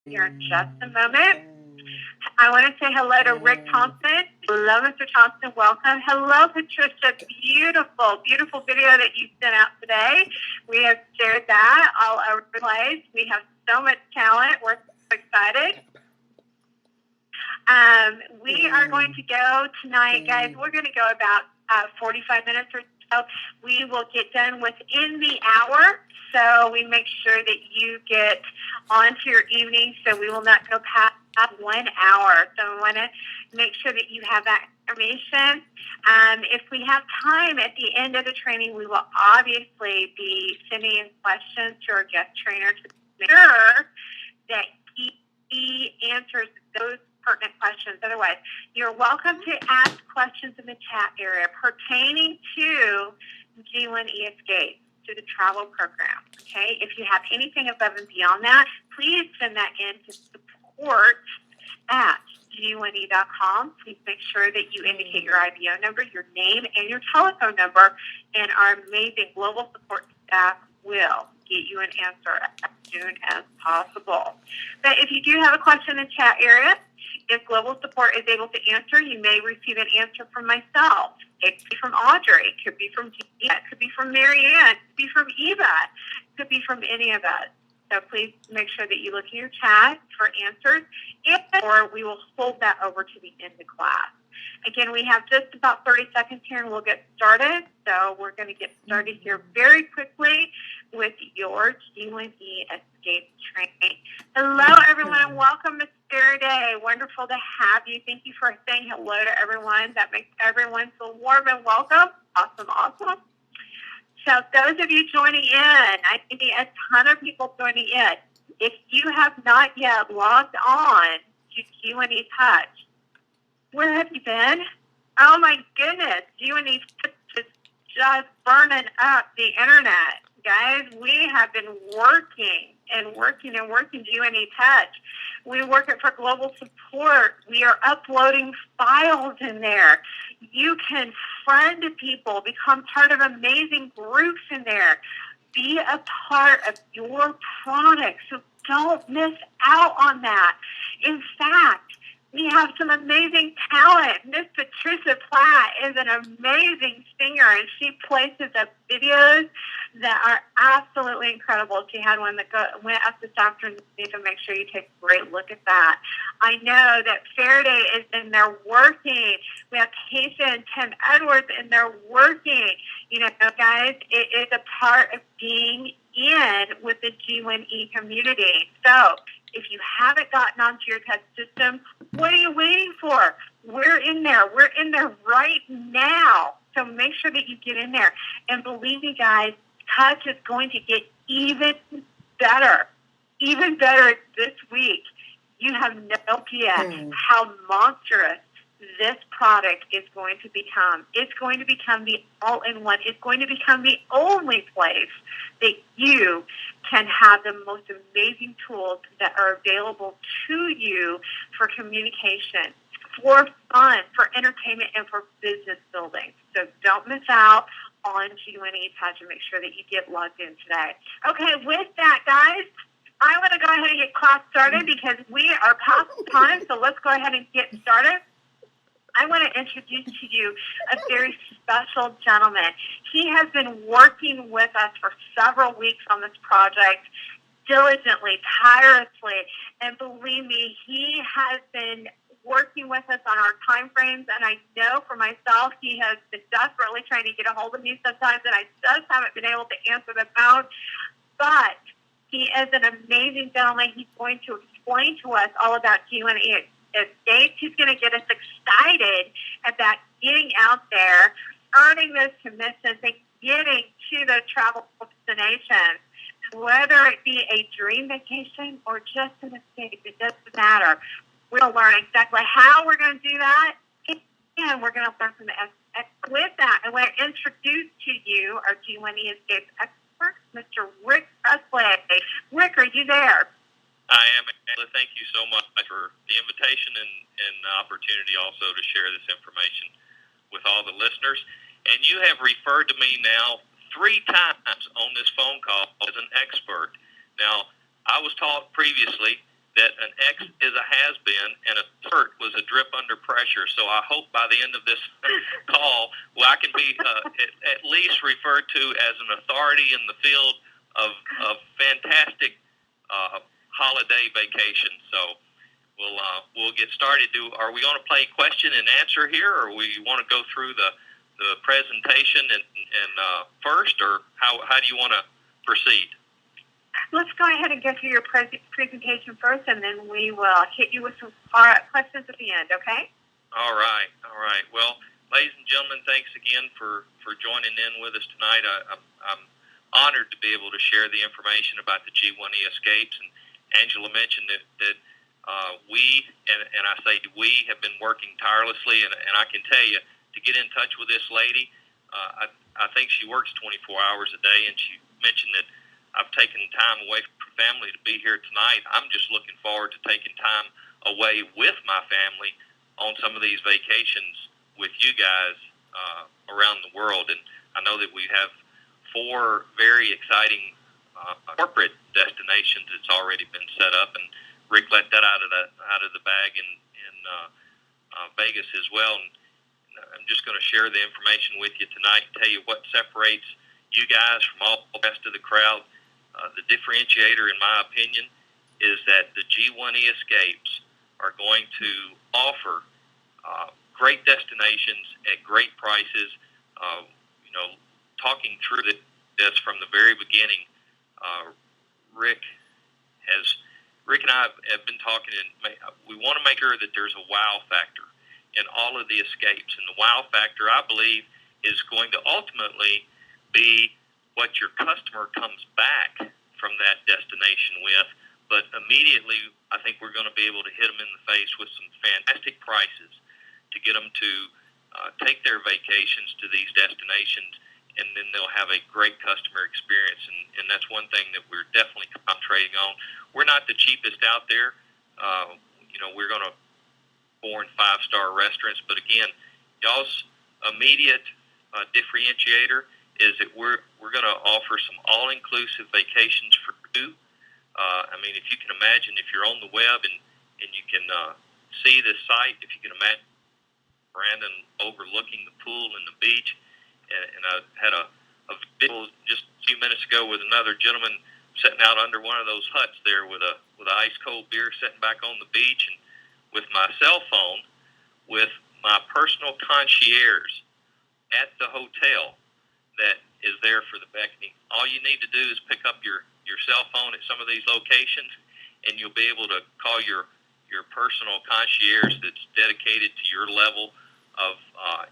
here in just a moment. I want to say hello to Rick Thompson. Hello, Mr. Thompson. Welcome. Hello, Patricia. Beautiful, beautiful video that you sent out today. We have shared that all over the place. We have so much talent. We're so excited. We are going to go tonight, guys. We're going to go about 45 minutes or so. We will get done within the hour, so we make sure that you get onto your evening, so we will not go past 1 hour. So we want to make sure that you have that information. If we have time at the end of the training, we will obviously be sending in questions to our guest trainer to make sure that he answers those pertinent questions. Otherwise, you're welcome to ask questions in the chat area pertaining to G1E Escape, to the travel program. Okay, if you have anything above and beyond that, please send that in to support at G1E.com. Please make sure that you indicate your IBO number, your name, and your telephone number, and our amazing global support staff will get you an answer as soon as possible. But if you do have a question in the chat area, if global support is able to answer, you may receive an answer from myself. It could be from Audrey. It could be from Gina. It could be from Marianne. It could be from Eva. It could be from any of us. So please make sure that you look in your chat for answers, or we will hold that over to the end of class. Again, we have just about 30 seconds here and we'll get started. So we're going to get started here very quickly with your G1E Escape training. Hello, everyone, and welcome, Ms. Faraday. Wonderful to have you. Thank you for saying hello to everyone. That makes everyone feel warm and welcome. Awesome, awesome. So those of you joining in, I see a ton of people joining in. If you have not yet logged on to G1E Touch, where have you been? Oh my goodness, G1E Touch is just burning up the internet. Guys, we have been working G1E Touch. We work it for global support. We are uploading files in there. You can friend people, become part of amazing groups in there. Be a part of your product. So don't miss out on that. In fact, we have some amazing talent. Miss Patricia Platt is an amazing singer, and she places up videos that are absolutely incredible. She had one that went up this afternoon, so make sure you take a great look at that. I know that Faraday is in there working. We have Keisha and Tim Edwards in there working. You know, guys, it is a part of being in with the G1E community. So if you haven't gotten onto your touch system, what are you waiting for? We're in there. We're in there right now. So make sure that you get in there. And believe me, guys, touch is going to get even better this week. You have no idea how monstrous this product is going to become. It's going to become the all-in-one. It's going to become the only place that you can have the most amazing tools that are available to you for communication, for fun, for entertainment, and for business building. So don't miss out on G1E Touch and make sure that you get logged in today. Okay, with that, guys, I want to go ahead and get class started because we are past time, so let's go ahead and get started. I want to introduce to you a very special gentleman. He has been working with us for several weeks on this project, diligently, tirelessly, and believe me, he has been working with us on our time frames, and I know for myself, he has been desperately trying to get a hold of me sometimes, and I just haven't been able to answer the phone, but he is an amazing gentleman. He's going to explain to us all about G1E Escape. He's going to get us excited about getting out there, earning those commissions, and getting to those travel destinations. Whether it be a dream vacation or just an escape, it doesn't matter. We're going to learn exactly how we're going to do that, and we're going to learn from the experts. With that, I want to introduce to you our G1E Escape expert, Mr. Rick Presley. Rick, are you there? I am, Angela. Thank you so much for the invitation and the opportunity also to share this information with all the listeners. And you have referred to me now 3 times on this phone call as an expert. Now, I was taught previously that an X is a has-been and a cert was a drip under pressure. So I hope by the end of this call, I can be at least referred to as an authority in the field of fantastic holiday vacation. So we'll get started. Are we going to play question and answer here, or we want to go through the presentation and first, or how do you want to proceed? Let's go ahead and get through your presentation first, and then we will hit you with some questions at the end, okay? All right. Well, ladies and gentlemen, thanks again for joining in with us tonight. I'm honored to be able to share the information about the G1E escapes. And Angela mentioned that we, and I say we, have been working tirelessly, and I can tell you, to get in touch with this lady, I think she works 24 hours a day, and she mentioned that I've taken time away from family to be here tonight. I'm just looking forward to taking time away with my family on some of these vacations with you guys around the world. And I know that we have 4 very exciting corporate destinations that's already been set up, and Rick let that out of the bag in Vegas as well. And I'm just going to share the information with you tonight and tell you what separates you guys from all the rest of the crowd. The differentiator, in my opinion, is that the G1E escapes are going to offer great destinations at great prices. Talking through this from the very beginning, Rick and I have been talking, and we want to make sure that there's a wow factor in all of the escapes. And the wow factor, I believe, is going to ultimately be what your customer comes back from that destination with. But immediately, I think we're going to be able to hit them in the face with some fantastic prices to get them to take their vacations to these destinations, and then they'll have a great customer experience. And that's one thing that we're definitely concentrating on. We're not the cheapest out there. We're going to four and 5-star restaurants, but again, y'all's immediate differentiator is that we're going to offer some all-inclusive vacations for two. If you can imagine, if you're on the web and you can see this site, if you can imagine Brandon overlooking the pool and the beach, and I had a video just a few minutes ago with another gentleman sitting out under one of those huts there with a ice cold beer, sitting back on the beach, and with my cell phone, with my personal concierge at the hotel that is there for the beckoning. All you need to do is pick up your cell phone at some of these locations, and you'll be able to call your personal concierge that's dedicated to your level of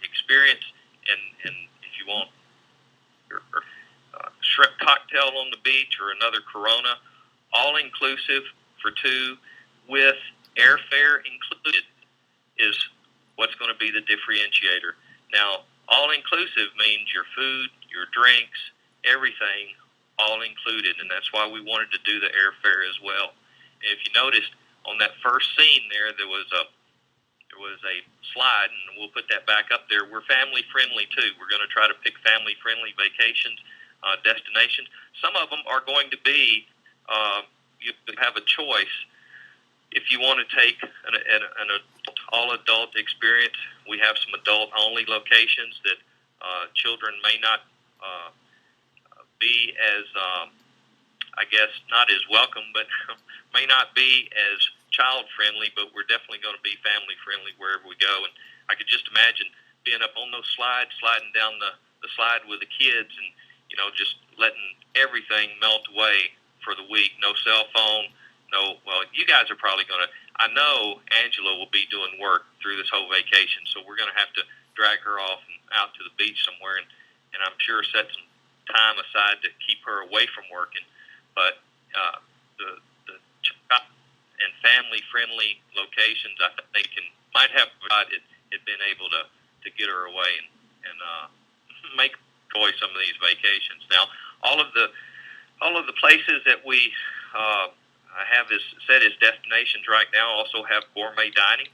experience. And if you want your shrimp cocktail on the beach or another Corona, all inclusive for two with airfare included, is what's going to be the differentiator. Now, all inclusive means your food, your drinks, everything all included, and that's why we wanted to do the airfare as well. And if you noticed on that first scene there was a slide, and we'll put that back up there. We're family friendly too. We're going to try to pick family friendly vacations, destinations. Some of them are going to be you have a choice. If you want to take an all-adult experience, we have some adult-only locations that children may not be as, not as welcome, but may not be as child-friendly, but we're definitely going to be family-friendly wherever we go. And I could just imagine being up on those slides, sliding down the slide with the kids, and, just letting everything melt away for the week. No cell phone. No, well, you guys are probably going to, I know Angela will be doing work through this whole vacation, so we're going to have to drag her off and out to the beach somewhere, and I'm sure set some time aside to keep her away from working. But the and family-friendly locations, I think, might have provided had been able to get her away and make enjoy some of these vacations. Now, all of the places that we have set as destinations right now also have gourmet dining,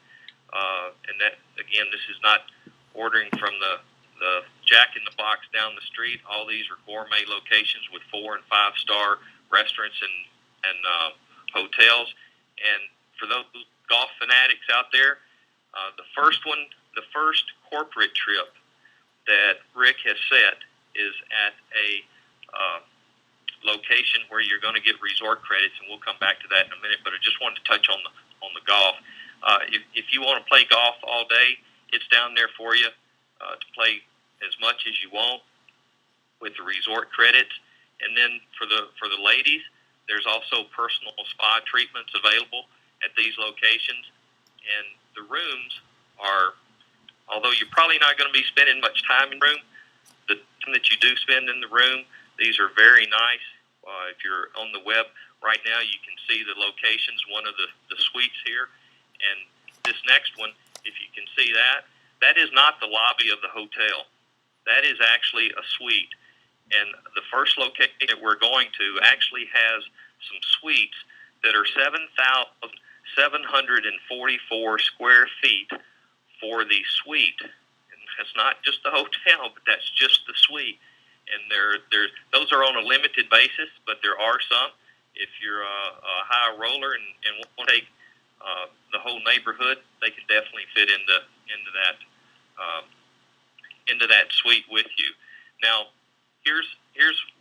and that, again, this is not ordering from the Jack in the Box down the street. All these are gourmet locations with 4 and 5-star restaurants and hotels. And for those golf fanatics out there, the first corporate trip that Rick has set is at a location where you're going to get resort credits, and we'll come back to that in a minute. But I just wanted to touch on the golf. If you want to play golf all day, it's down there for you to play as much as you want with the resort credits. And then for the ladies, there's also personal spa treatments available at these locations. And the rooms are, although you're probably not going to be spending much time in the room, the time that you do spend in the room, these are very nice. If you're on the web right now, you can see the locations, one of the suites here. And this next one, if you can see that, that is not the lobby of the hotel. That is actually a suite. And the first location that we're going to actually has some suites that are 7,744 square feet for the suite. And that's not just the hotel, but that's just the suite. And those are on a limited basis, but there are some. If you're a high roller and want to take the whole neighborhood, they can definitely fit into that suite with you. Now, here's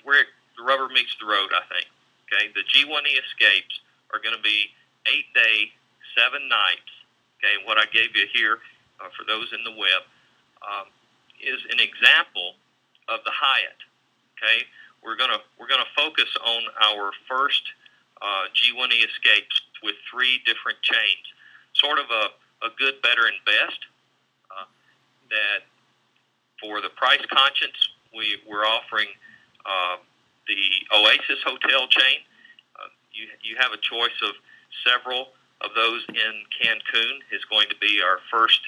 where the rubber meets the road, I think. Okay, the G1E Escapes are going to be 8-day, 7 nights. Okay, what I gave you here for those in the web is an example of the Hyatt. Okay, we're gonna focus on our first G1E Escapes with 3 different chains, sort of a good, better, and best. That for the price conscience, we're offering the Oasis Hotel chain. You have a choice of several of those in Cancun. Is going to be our first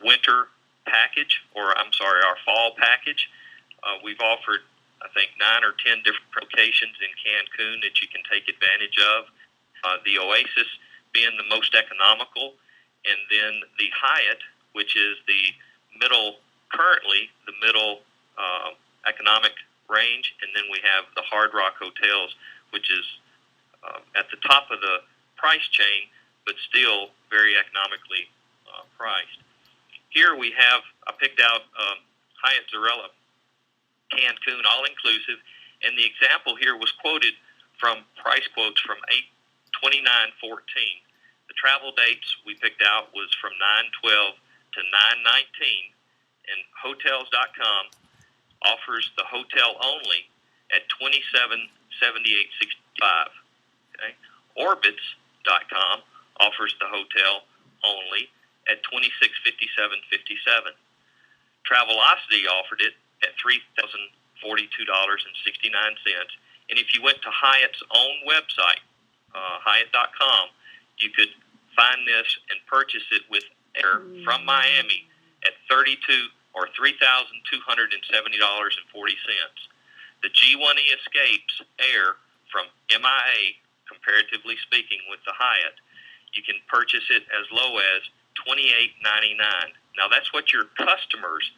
winter package, our fall package. We've offered, I think, 9 or 10 different locations in Cancun that you can take advantage of. The Oasis being the most economical, and then the Hyatt, which is currently the middle economic range, and then we have the Hard Rock hotels, which is at the top of the price chain, but still very economically priced. Here I picked out Hyatt Zarela Cancun all-inclusive, and the example here was quoted from price quotes from 8/29/14. The travel dates we picked out was from 9/12 to 9/19, and Hotels.com offers the hotel only at $2778.65. Okay, Orbitz.com offers the hotel only at $2657.57. Travelocity offered it at $3,042.69. And if you went to Hyatt's own website, Hyatt.com, you could find this and purchase it with air from Miami at $32,000 or $3,270.40. The G1E Escapes air from MIA, comparatively speaking, with the Hyatt, you can purchase it as low as $28.99. Now, that's what your customers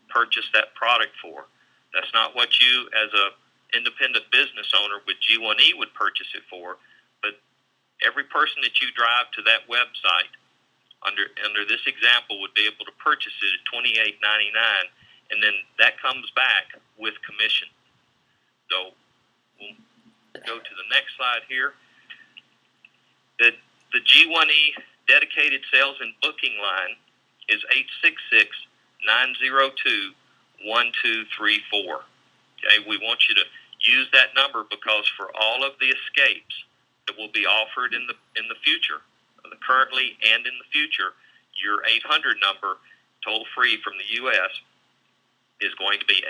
purchase that product for. That's not what you, as a independent business owner with G1E, would purchase it for. But every person that you drive to that website under this example would be able to purchase it at $28.99, and then that comes back with commission. So we'll go to the next slide here. The G1E dedicated sales and booking line is 866-902-1234. Okay, we want you to use that number because for all of the escapes that will be offered in the future, currently and in the future, your 800 number, toll free from the U.S., is going to be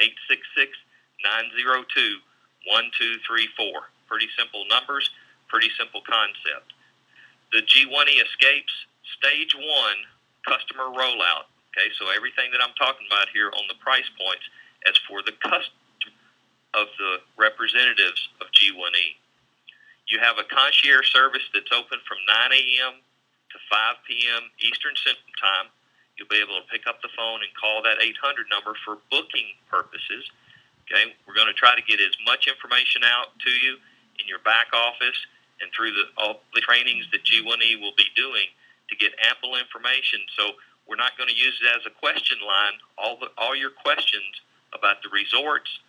866-902-1234. Pretty simple numbers, pretty simple concept. The G1E Escapes Stage 1 customer rollout. Okay, so everything that I'm talking about here on the price points as for the customer of the representatives of G1E. You have a concierge service that's open from 9 a.m. to 5 p.m. Eastern Central Time. You'll be able to pick up the phone and call that 800 number for booking purposes. Okay, we're going to try to get as much information out to you in your back office and through all the trainings that G1E will be doing to get ample information. So we're not going to use it as a question line. All your questions about the resorts,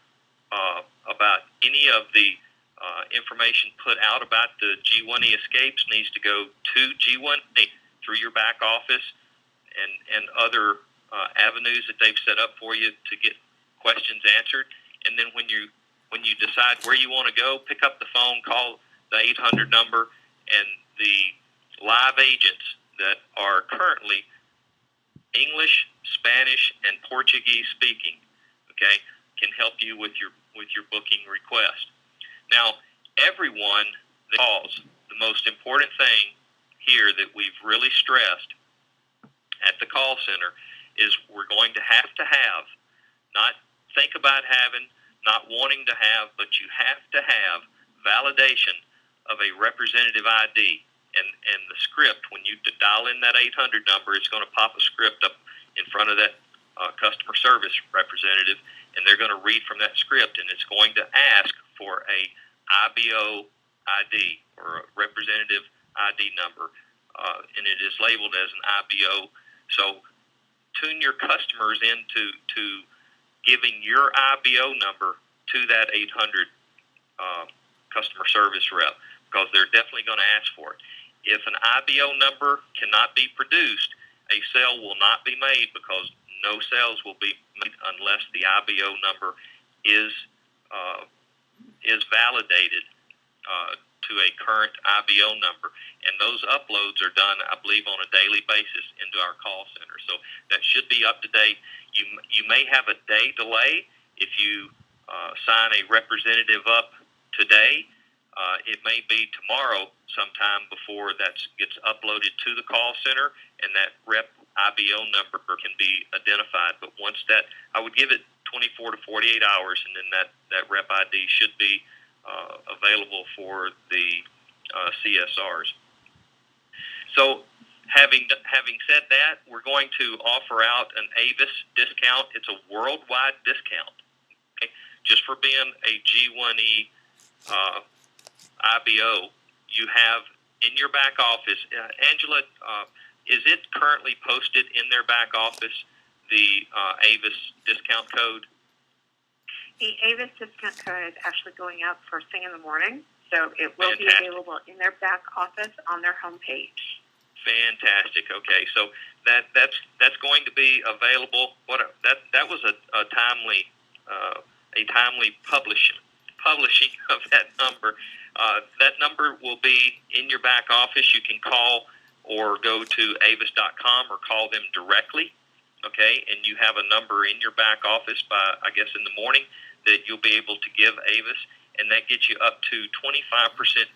about any of the information put out about the G1E escapes needs to go to G1E through your back office and other avenues that they've set up for you to get questions answered. And then when you decide where you want to go, pick up the phone, call the 800 number, and the live agents that are currently English, Spanish, and Portuguese speaking, okay, can help you with your booking request. Now, everyone that calls, the most important thing here that we've really stressed at the call center is we're going to have, not think about having, not wanting to have, but you have to have validation of a representative ID. And the script, when you dial in that 800 number, it's going to pop a script up in front of that customer service representative, and they're going to read from that script, and it's going to ask for a IBO ID or a representative ID number, and it is labeled as an IBO. So tune your customers into giving your IBO number to that 800 customer service rep, because they're definitely going to ask for it. If an IBO number cannot be produced, a sale will not be made, because no sales will be made unless the IBO number is validated to a current IBO number. And those uploads are done, I believe, on a daily basis into our call center. So that should be up to date. You may have a day delay if you sign a representative up today. It may be tomorrow sometime before that gets uploaded to the call center and that rep IBO number can be identified. But once that, I would give it 24 to 48 hours, and then that rep ID should be available for the CSRs. So having said that, we're going to offer out an Avis discount. It's a worldwide discount, okay? Just for being a G1E IBO. You have in your back office, Angela, is it currently posted in their back office, the Avis discount code? The Avis discount code is actually going out first thing in the morning, so it will be available in their back office on their homepage. Fantastic. Okay, so that's going to be available. That was a timely publishing of that number. That number will be in your back office. You can call or go to avis.com or call them directly, okay? And you have a number in your back office by, I guess, in the morning that you'll be able to give Avis, and that gets you up to 25%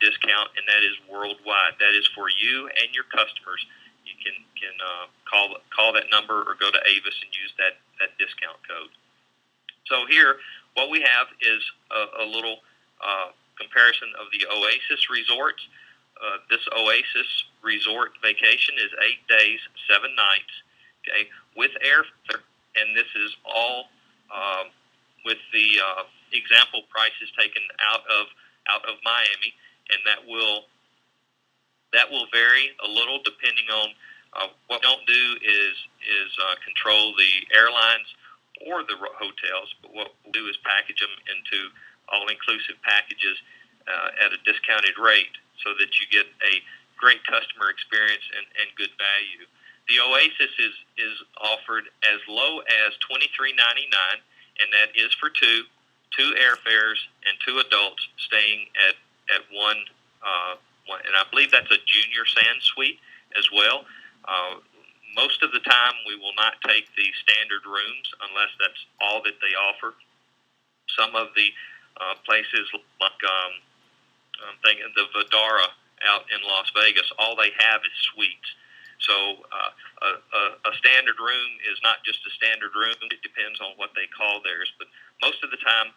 discount, and that is worldwide. That is for you and your customers. You can call that number or go to Avis and use that discount code. So here, what we have is a little comparison of the Oasis resorts. This Oasis resort vacation is 8 days, 7 nights, okay, with airfare, and this is all with the example prices taken out of Miami, and that will vary a little depending on what we don't do is control the airlines or the hotels, but what we'll do is package them into all-inclusive packages at a discounted rate so that you get a great customer experience and good value. The Oasis is offered as low as $23.99, and that is for two airfares and 2 adults staying at one, and I believe that's a junior sand suite as well. Most of the time, we will not take the standard rooms unless that's all that they offer. Some of the places like I'm thinking the Vdara out in Las Vegas, all they have is suites. So a standard room is not just a standard room. It depends on what they call theirs. But most of the time,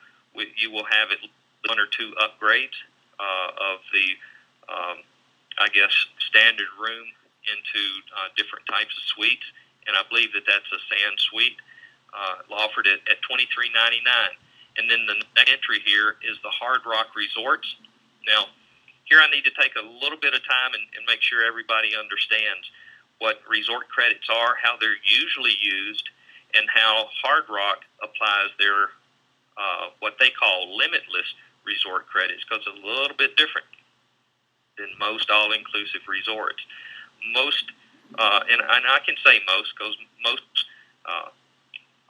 you will have it 1 or 2 upgrades of the, I guess, standard room into different types of suites. And I believe that's a sand suite offered at $23.99. And then the next entry here is the Hard Rock Resorts. Now, here I need to take a little bit of time and make sure everybody understands what resort credits are, how they're usually used, and how Hard Rock applies their what they call limitless resort credits, because it's a little bit different than most all-inclusive resorts. Most, and I can say most, because most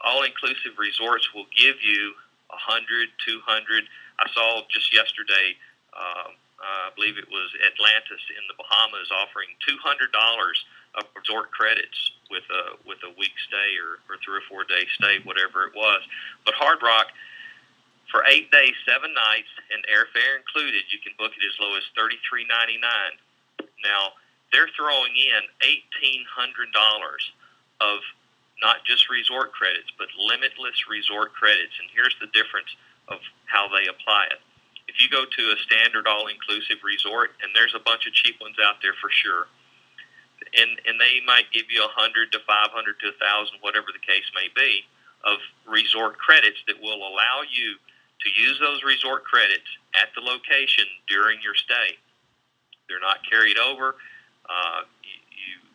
all-inclusive resorts will give you 100, 200. I saw just yesterday, I believe it was Atlantis in the Bahamas offering $200 of resort credits with a week stay or 3 or 4 day stay, whatever it was. But Hard Rock, for 8 days, 7 nights, and airfare included, you can book it as low as $33.99. Now, they're throwing in $1,800 of not just resort credits, but limitless resort credits. And here's the difference of how they apply it. If you go to a standard all-inclusive resort, and there's a bunch of cheap ones out there for sure, and they might give you 100 to 500 to 1,000, whatever the case may be, of resort credits that will allow you to use those resort credits at the location during your stay. They're not carried over.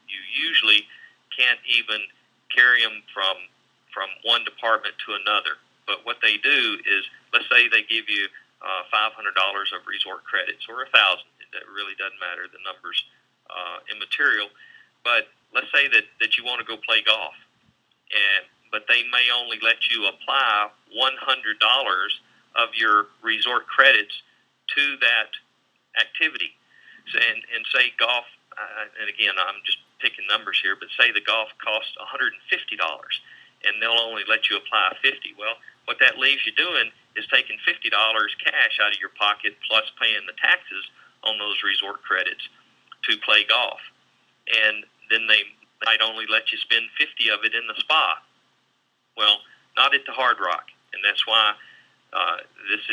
You usually can't even carry them from one department to another. But what they do is, let's say they give you $500 of resort credits, or 1,000. It really doesn't matter. The number's immaterial. But let's say that you want to go play golf, but they may only let you apply $100 of your resort credits to that activity. So, and say golf, and again, I'm just picking numbers here, but say the golf costs $150, and they'll only let you apply $50. Well, what that leaves you doing is taking $50 cash out of your pocket plus paying the taxes on those resort credits to play golf. And then they might only let you spend 50 of it in the spa. Well, not at the Hard Rock, and that's why this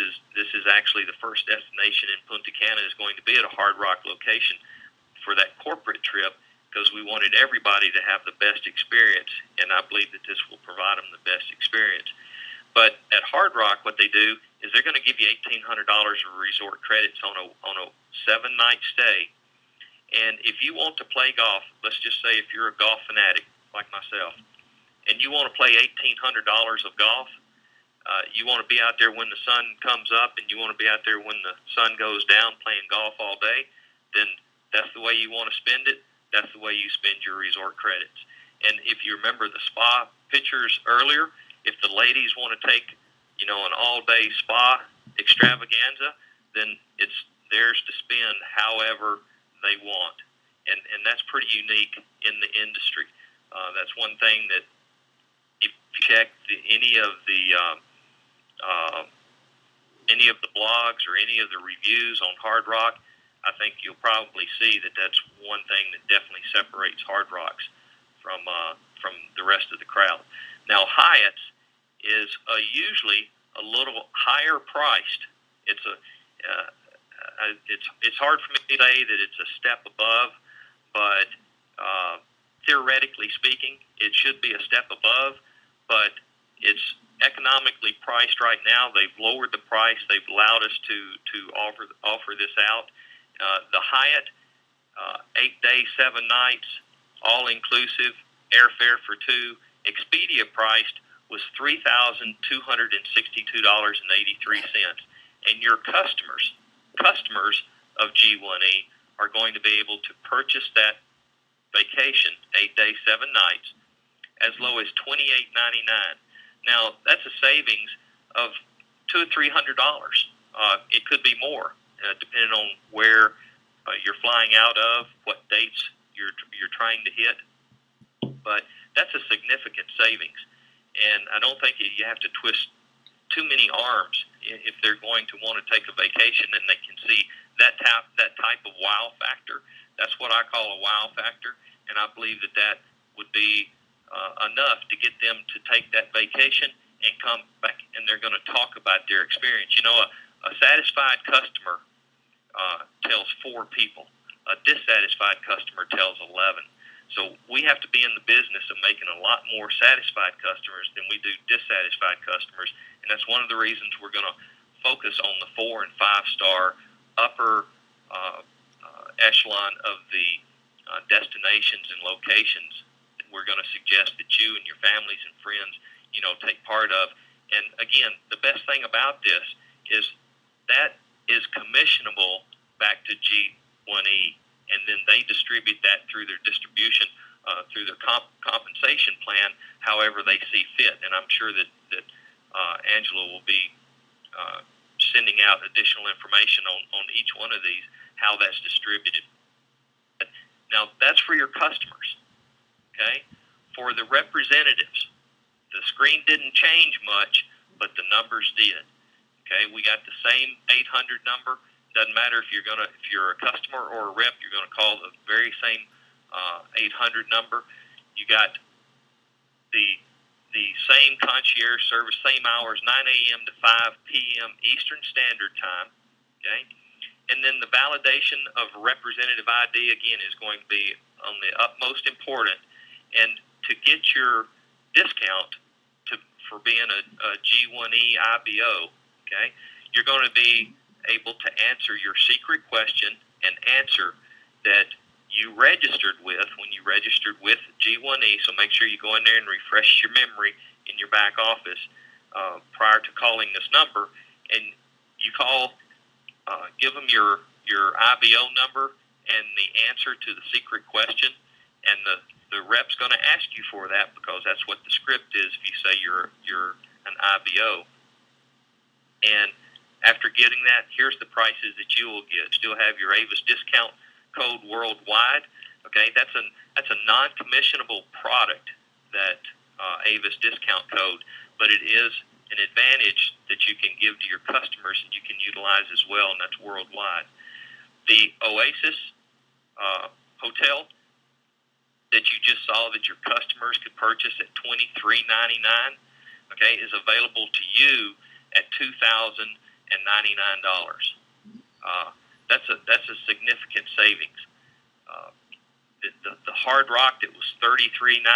is actually the first destination in Punta Cana is going to be at a Hard Rock location for that corporate trip, because we wanted everybody to have the best experience, and I believe that this will provide them the best experience. But at Hard Rock, what they do is they're going to give you $1,800 of resort credits on a 7-night stay. And if you want to play golf, let's just say if you're a golf fanatic like myself, and you want to play $1,800 of golf, you want to be out there when the sun comes up, and you want to be out there when the sun goes down playing golf all day, then that's the way you want to spend it. That's the way you spend your resort credits. And if you remember the spa pictures earlier, if the ladies want to take, an all-day spa extravaganza, then it's theirs to spend however they want. And that's pretty unique in the industry. That's one thing that if you check any of the blogs or any of the reviews on Hard Rock, I think you'll probably see that that's one thing that definitely separates Hard Rocks from the rest of the crowd. Now, Hyatt's is usually a little higher priced. It's hard for me to say that it's a step above, but theoretically speaking, it should be a step above. But it's economically priced right now. They've lowered the price. They've allowed us to offer this out. The Hyatt, 8 days, 7 nights, all inclusive, airfare for 2, Expedia priced was $3,262.83, and your customers of G1E are going to be able to purchase that vacation, 8 days, 7 nights, as low as $28.99. Now, that's a savings of $200 or $300. It could be more, depending on where you're flying out of, what dates you're trying to hit. But that's a significant savings, and I don't think you have to twist too many arms if they're going to want to take a vacation and they can see that type of wow factor. That's what I call a wow factor, and I believe that would be enough to get them to take that vacation and come back, and they're going to talk about their experience. A satisfied customer tells 4 people. A dissatisfied customer tells 11. So we have to be in the business of making a lot more satisfied customers than we do dissatisfied customers, and that's one of the reasons we're going to focus on the 4 and 5 star upper echelon of the destinations and locations that we're going to suggest that you and your families and friends, take part of. And again, the best thing about this is that is commissionable back to G1E, and then they distribute that through their distribution, through their compensation plan, however they see fit. And I'm sure that Angela will be sending out additional information on each one of these, how that's distributed. Now, that's for your customers, okay? For the representatives, the screen didn't change much, but the numbers did. Okay, we got the same 800 number. Doesn't matter if you're a customer or a rep, you're gonna call the very same 800 number. You got the same concierge service, same hours, 9 a.m. to 5 p.m. Eastern Standard Time. Okay, and then the validation of representative ID again is going to be on the utmost important. And to get your discount for being a G1E IBO, okay, you're going to be able to answer your secret question and answer that you registered with when you registered with G1E. So make sure you go in there and refresh your memory in your back office prior to calling this number, and you call, give them your IBO number and the answer to the secret question, and the rep's going to ask you for that because that's what the script is if you say you're an IBO. And after getting that, here's the prices that you will get. Still have your Avis discount code worldwide. Okay, that's a non-commissionable product, that Avis discount code, but it is an advantage that you can give to your customers and you can utilize as well, and that's worldwide. The Oasis hotel that you just saw that your customers could purchase at $23.99, okay, is available to you at $2,099. That's a significant savings. The Hard Rock that was $33.99,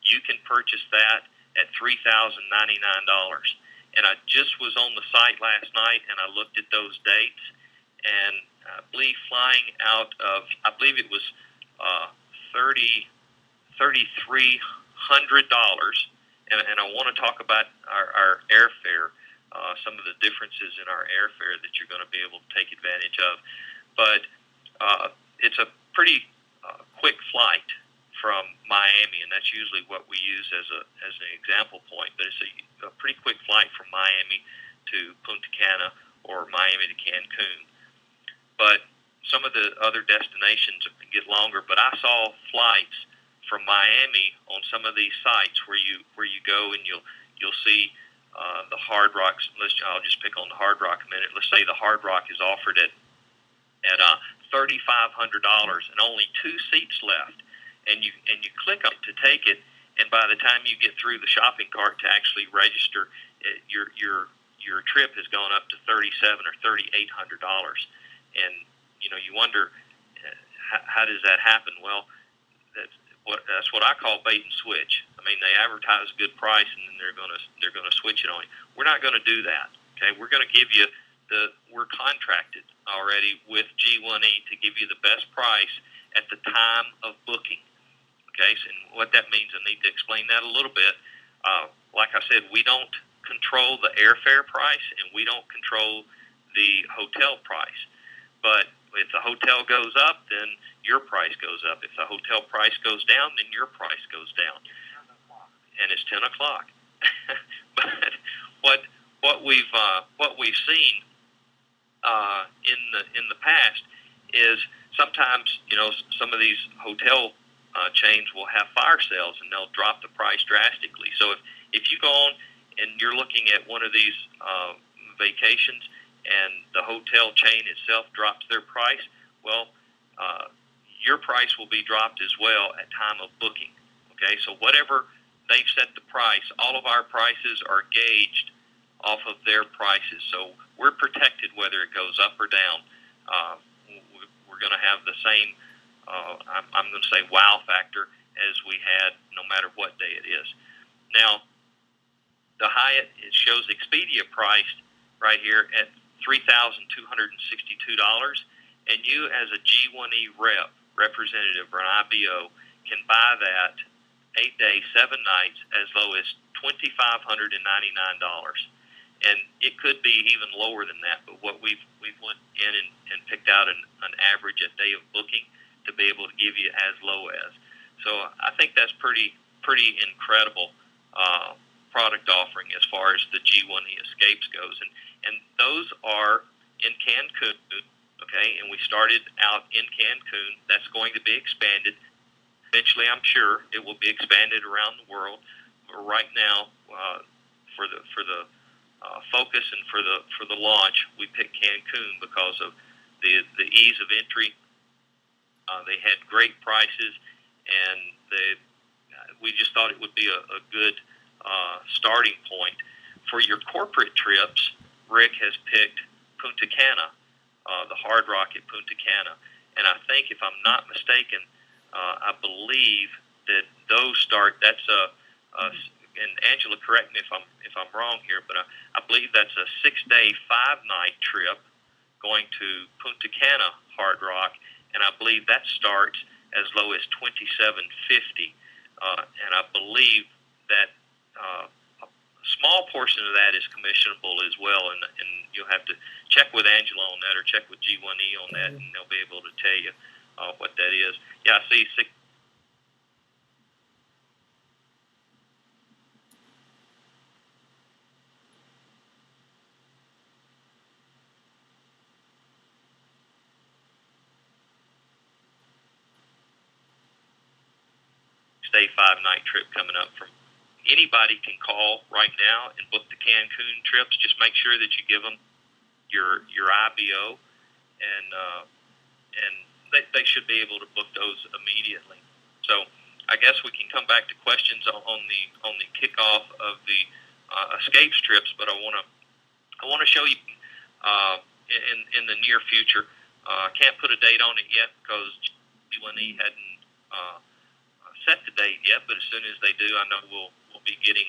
you can purchase that at $3,099. And I just was on the site last night and I looked at those dates, and I believe flying out of, I believe it was $3,300, and I want to talk about our airfare, some of the differences in our airfare that you're going to be able to take advantage of. But it's a pretty quick flight from Miami, and that's usually what we use as an example point. But it's a pretty quick flight from Miami to Punta Cana or Miami to Cancun. But some of the other destinations get longer. But I saw flights from Miami on some of these sites where you go and you'll see the Hard Rock's. I'll just pick on the Hard Rock a minute. Let's say the Hard Rock is offered at $3,500 and only 2 seats left, and you click up to take it, and by the time you get through the shopping cart to actually register, your trip has gone up to $3,700 or $3,800, and you wonder how does that happen? Well, that's what I call bait and switch. I mean, they advertise a good price and then they're gonna switch it on you. We're not going to do that. Okay, we're going to give you we're contracted already with G1E to give you the best price at the time of booking. Okay, so what that means, I need to explain that a little bit. Like I said, we don't control the airfare price and we don't control the hotel price. But if the hotel goes up, then your price goes up. If the hotel price goes down, then your price goes down. And it's 10 o'clock. But what we've seen in the past is sometimes some of these hotel chains will have fire sales and they'll drop the price drastically. So if you go on and you're looking at one of these vacations and the hotel chain itself drops their price, well, your price will be dropped as well at time of booking. Okay, so whatever they've set the price, all of our prices are gauged off of their prices. So we're protected whether it goes up or down. We're going to have the same, I'm going to say, wow factor as we had no matter what day it is. Now, the Hyatt, it shows Expedia priced right here at $3,262, and you as a G1E representative or an IBO can buy that 8-day, 7 nights as low as $2,599. And it could be even lower than that, but what we've went in and picked out an average a day of booking to be able to give you as low as. So I think that's pretty incredible product offering as far as the G1E Escapes goes. And those are in Cancun, okay? And we started out in Cancun. That's going to be expanded. Eventually, I'm sure it will be expanded around the world. But right now, for the focus and for the launch, we picked Cancun because of the ease of entry. They had great prices, and we just thought it would be a good starting point. For your corporate trips, Rick has picked Punta Cana, the Hard Rock at Punta Cana. And I think, if I'm not mistaken, I believe that those start, and Angela, correct me if I'm wrong here, but I believe that's a 6-day, 5-night trip going to Punta Cana Hard Rock, and I believe that starts as low as $2,750. And I believe that a small portion of that is commissionable as well, and you'll have to check with Angela on that or check with G1E on that, and they'll be able to tell you what that is. Yeah, I see. Day 5-night trip coming up. From anybody can call right now and book the Cancun trips. Just make sure that you give them your IBO, and they should be able to book those immediately. So I guess we can come back to questions on the kickoff of the escapes trips. But I want to show you in the near future. I can't put a date on it yet because G1E hadn't set the date yet, but as soon as they do, I know we'll be getting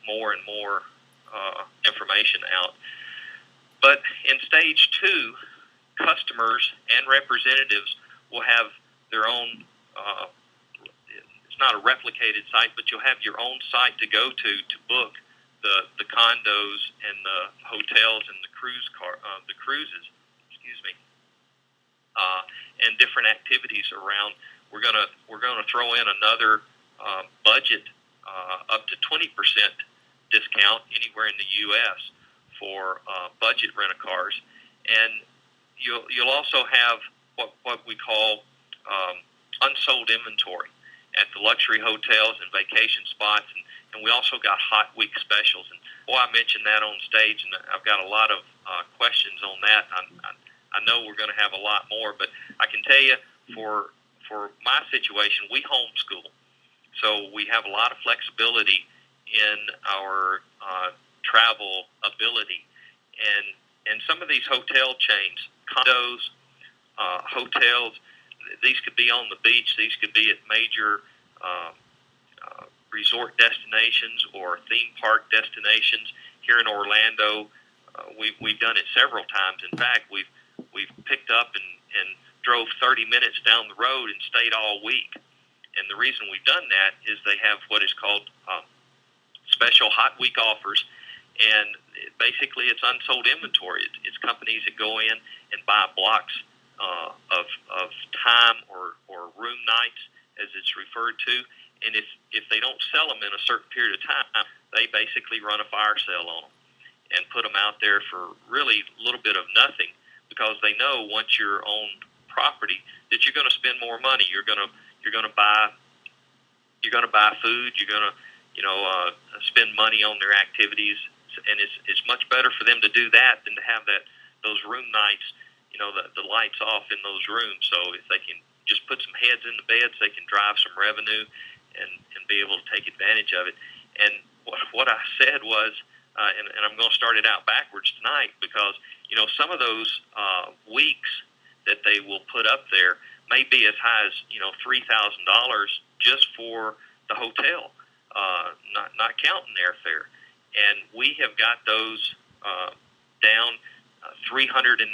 more and more information out. But in stage 2, customers and representatives will have their own, it's not a replicated site, but you'll have your own site to go to book the condos and the hotels and the cruises, and different activities around. We're gonna throw in another budget up to 20% discount anywhere in the U.S. for budget rent-a-cars, and you'll also have what we call unsold inventory at the luxury hotels and vacation spots, and we also got hot week specials. And I mentioned that on stage, and I've got a lot of questions on that. I know we're going to have a lot more, but I can tell you for my situation, we homeschool, so we have a lot of flexibility in our travel ability, and some of these hotel chains, condos, hotels, these could be on the beach, these could be at major resort destinations or theme park destinations. Here in Orlando, we've done it several times. In fact, we've picked up and drove 30 minutes down the road and stayed all week. And the reason we've done that is they have what is called special hot week offers, and basically it's unsold inventory. It's companies that go in and buy blocks of time or room nights, as it's referred to, and if they don't sell them in a certain period of time, they basically run a fire sale on them and put them out there for really a little bit of nothing, because they know once you're on property that you're going to spend more money. You're going to buy food. You're going to spend money on their activities, and it's much better for them to do that than to have those room nights. The lights off in those rooms. So if they can just put some heads in the beds, they can drive some revenue and be able to take advantage of it. And what I said was, and I'm going to start it out backwards tonight, because some of those weeks that they will put up there may be as high as $3,000 just for the hotel, not counting airfare. And we have got those down $399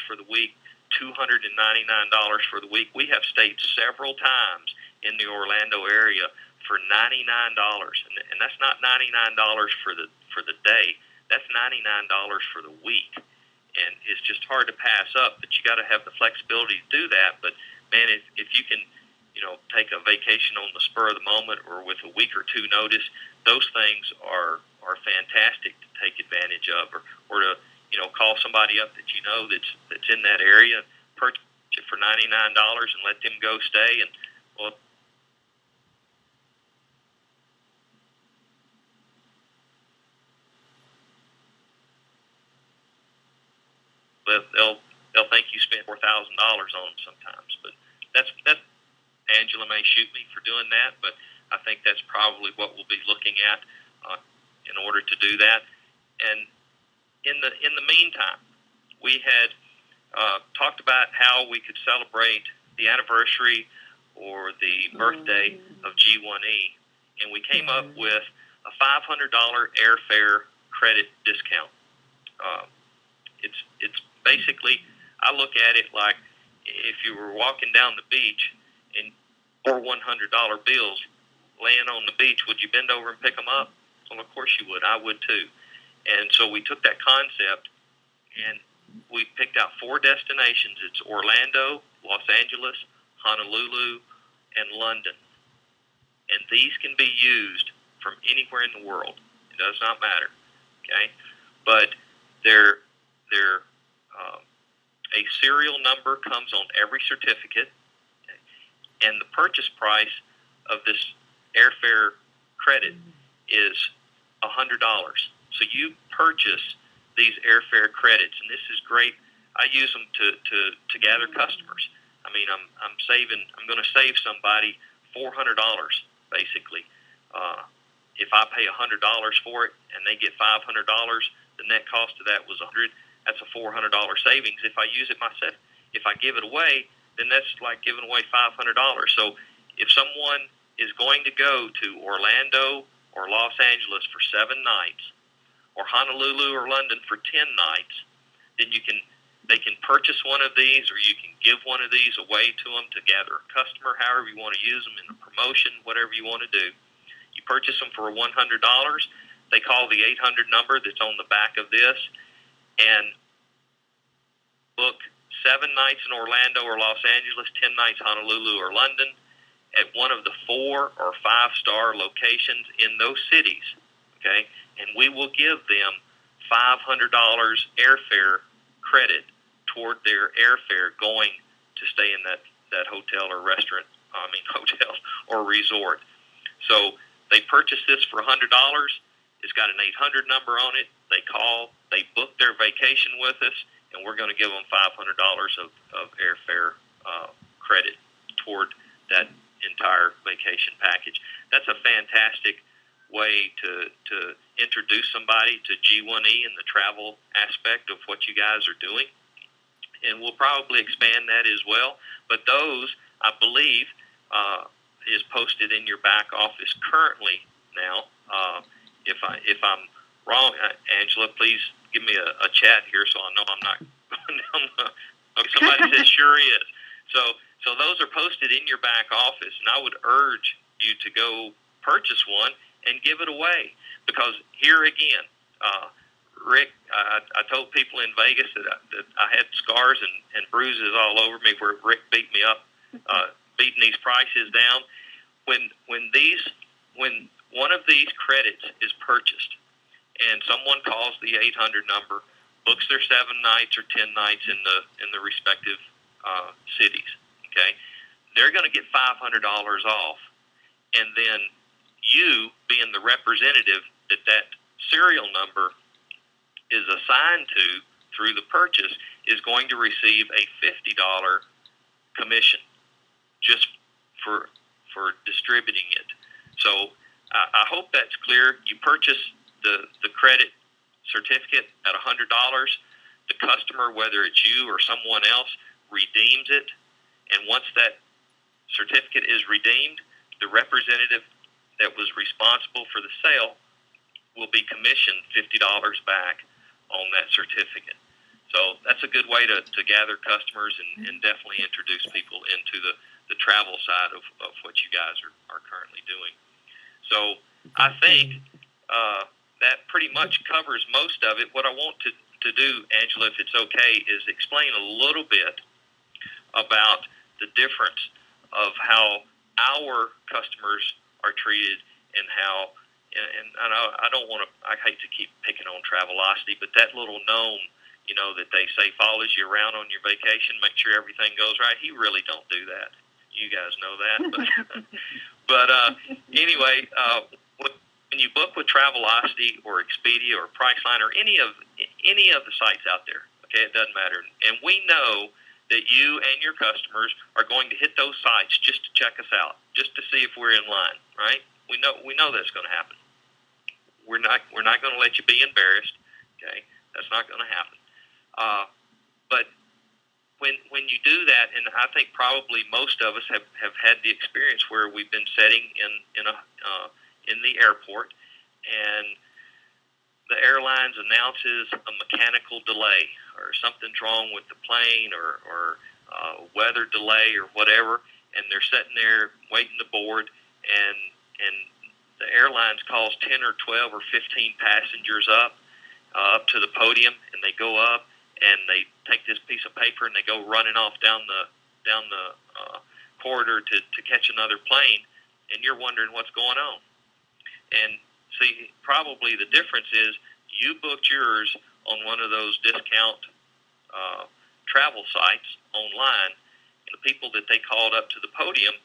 for the week $299 for the week. We have stayed several times in the Orlando area for $99, and that's not $99 for the day. That's $99 for the week, and it's just hard to pass up. But you got to have the flexibility to do that. But man, if you can, take a vacation on the spur of the moment or with a week or two notice, those things are fantastic to take advantage of, or to call somebody up that that's in that area, purchase it for $99 and let them go stay, and well, they'll think you spent $4,000 on them sometimes. But that's Angela may shoot me for doing that, but I think that's probably what we'll be looking at in order to do that. And in the meantime, we had talked about how we could celebrate the anniversary or the birthday of G1E, and we came up with a $500 airfare credit discount. It's basically, I look at it like if you were walking down the beach and $100 bills laying on the beach, would you bend over and pick them up? Well, of course you would. I would too. And so we took that concept and we picked out 4 destinations. It's Orlando, Los Angeles, Honolulu, and London. And these can be used from anywhere in the world. It does not matter. Okay? But they're a serial number comes on every certificate, and the purchase price of this airfare credit is $100. So you purchase these airfare credits, and this is great. I use them to gather customers. I mean, I'm going to save somebody $400 basically. If I pay $100 for it and they get $500, the net cost of that was $100. That's a $400 savings. If I use it myself, if I give it away, then that's like giving away $500. So if someone is going to go to Orlando or Los Angeles for 7 nights, or Honolulu or London for 10 nights, then they can purchase one of these, or you can give one of these away to them to gather a customer, however you want to use them in a promotion, whatever you want to do. You purchase them for $100. They call the 800 number that's on the back of this, and book 7 nights in Orlando or Los Angeles, 10 nights Honolulu or London at one of the 4 or 5-star locations in those cities, okay? And we will give them $500 airfare credit toward their airfare going to stay in that hotel or restaurant, hotel or resort. So they purchase this for $100. It's got an 800 number on it. They call, they book their vacation with us, and we're going to give them $500 of airfare credit toward that entire vacation package. That's a fantastic way to introduce somebody to G1E and the travel aspect of what you guys are doing. And we'll probably expand that as well. But those, I believe, is posted in your back office currently now. If I'm wrong, Angela, please give me a chat here so I know I'm not going down the... Okay, somebody says sure is. So those are posted in your back office, and I would urge you to go purchase one and give it away. Because here again, Rick, I told people in Vegas that I had scars and bruises all over me where Rick beat me up, beating these prices down. When one of these credits is purchased and someone calls the 800 number, books their 7 nights or 10 nights in the respective cities, okay, they're going to get $500 off. And then you, being the representative that serial number is assigned to through the purchase, is going to receive a $50 commission just for distributing it. So I hope that's clear. You purchase the credit certificate at $100. The customer, whether it's you or someone else, redeems it. And once that certificate is redeemed, the representative that was responsible for the sale will be commissioned $50 back on that certificate. So So that's a good way to gather customers and definitely introduce people into the travel side of what you guys are currently doing. So I think that pretty much covers most of it. What I want to do, Angela, if it's okay, is explain a little bit about the difference of how our customers are treated and how, and I don't want to, I hate to keep picking on Travelocity, but that little gnome, that they say follows you around on your vacation, make sure everything goes right, he really don't do that. You guys know that. But anyway, when you book with Travelocity or Expedia or Priceline or any of the sites out there, okay, it doesn't matter. And we know that you and your customers are going to hit those sites just to check us out, just to see if we're in line, right? We know that's going to happen. We're not going to let you be embarrassed, okay? That's not going to happen. But when you do that, and I think probably most of us have had the experience where we've been sitting in the airport, and the airlines announces a mechanical delay or something's wrong with the plane or weather delay or whatever, and they're sitting there waiting to board, and the airlines calls 10 or 12 or 15 passengers up to the podium, and they go up and they take this piece of paper and they go running off down the corridor to catch another plane, and you're wondering what's going on. And see, probably the difference is you booked yours on one of those discount travel sites online, and the people that they called up to the podium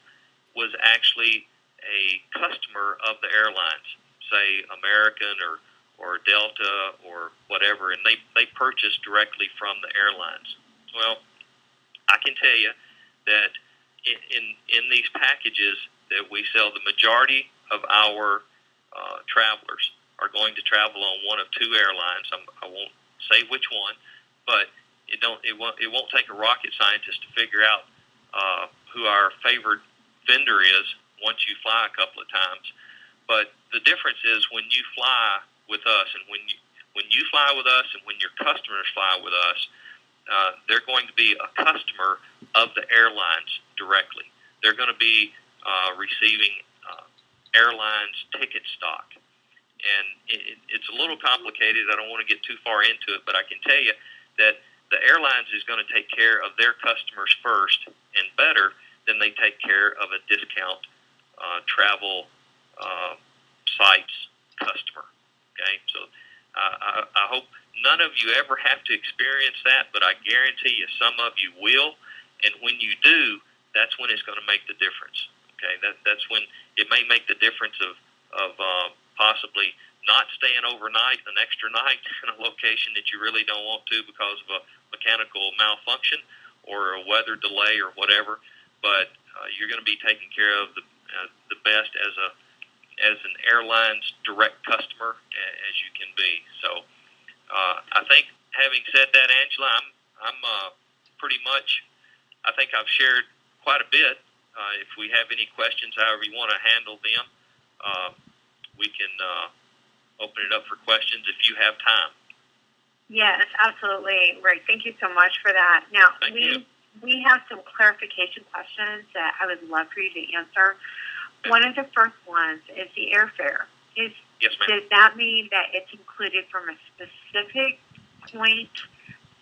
was actually a customer of the airlines, say American or Delta or whatever, and they purchased directly from the airlines. Well, I can tell you that in these packages that we sell, the majority of our travelers are going to travel on one of two airlines. I won't say which one, but it won't take a rocket scientist to figure out who our favorite vendor is once you fly a couple of times. But the difference is when you fly with us, and when you fly with us, and when your customers fly with us, they're going to be a customer of the airlines directly. They're going to be receiving airlines ticket stock. And it's a little complicated. I don't want to get too far into it, but I can tell you that the airlines is going to take care of their customers first and better than they take care of a discount travel sites customer. Okay, so I hope none of you ever have to experience that, but I guarantee you some of you will. And when you do, that's when it's going to make the difference. Okay, that's when it may make the difference of possibly not staying overnight, an extra night in a location that you really don't want to because of a mechanical malfunction or a weather delay or whatever. But you're going to be taken care of the best as an airline's direct customer as you can be. So I think, having said that, Angela, I'm pretty much, I think I've shared quite a bit. If we have any questions, however you want to handle them, we can open it up for questions if you have time. Yes, absolutely. Rick, thank you so much for that. Now, we have some clarification questions that I would love for you to answer. Okay. One of the first ones is the airfare. Yes, ma'am. Does that mean that it's included from a specific point,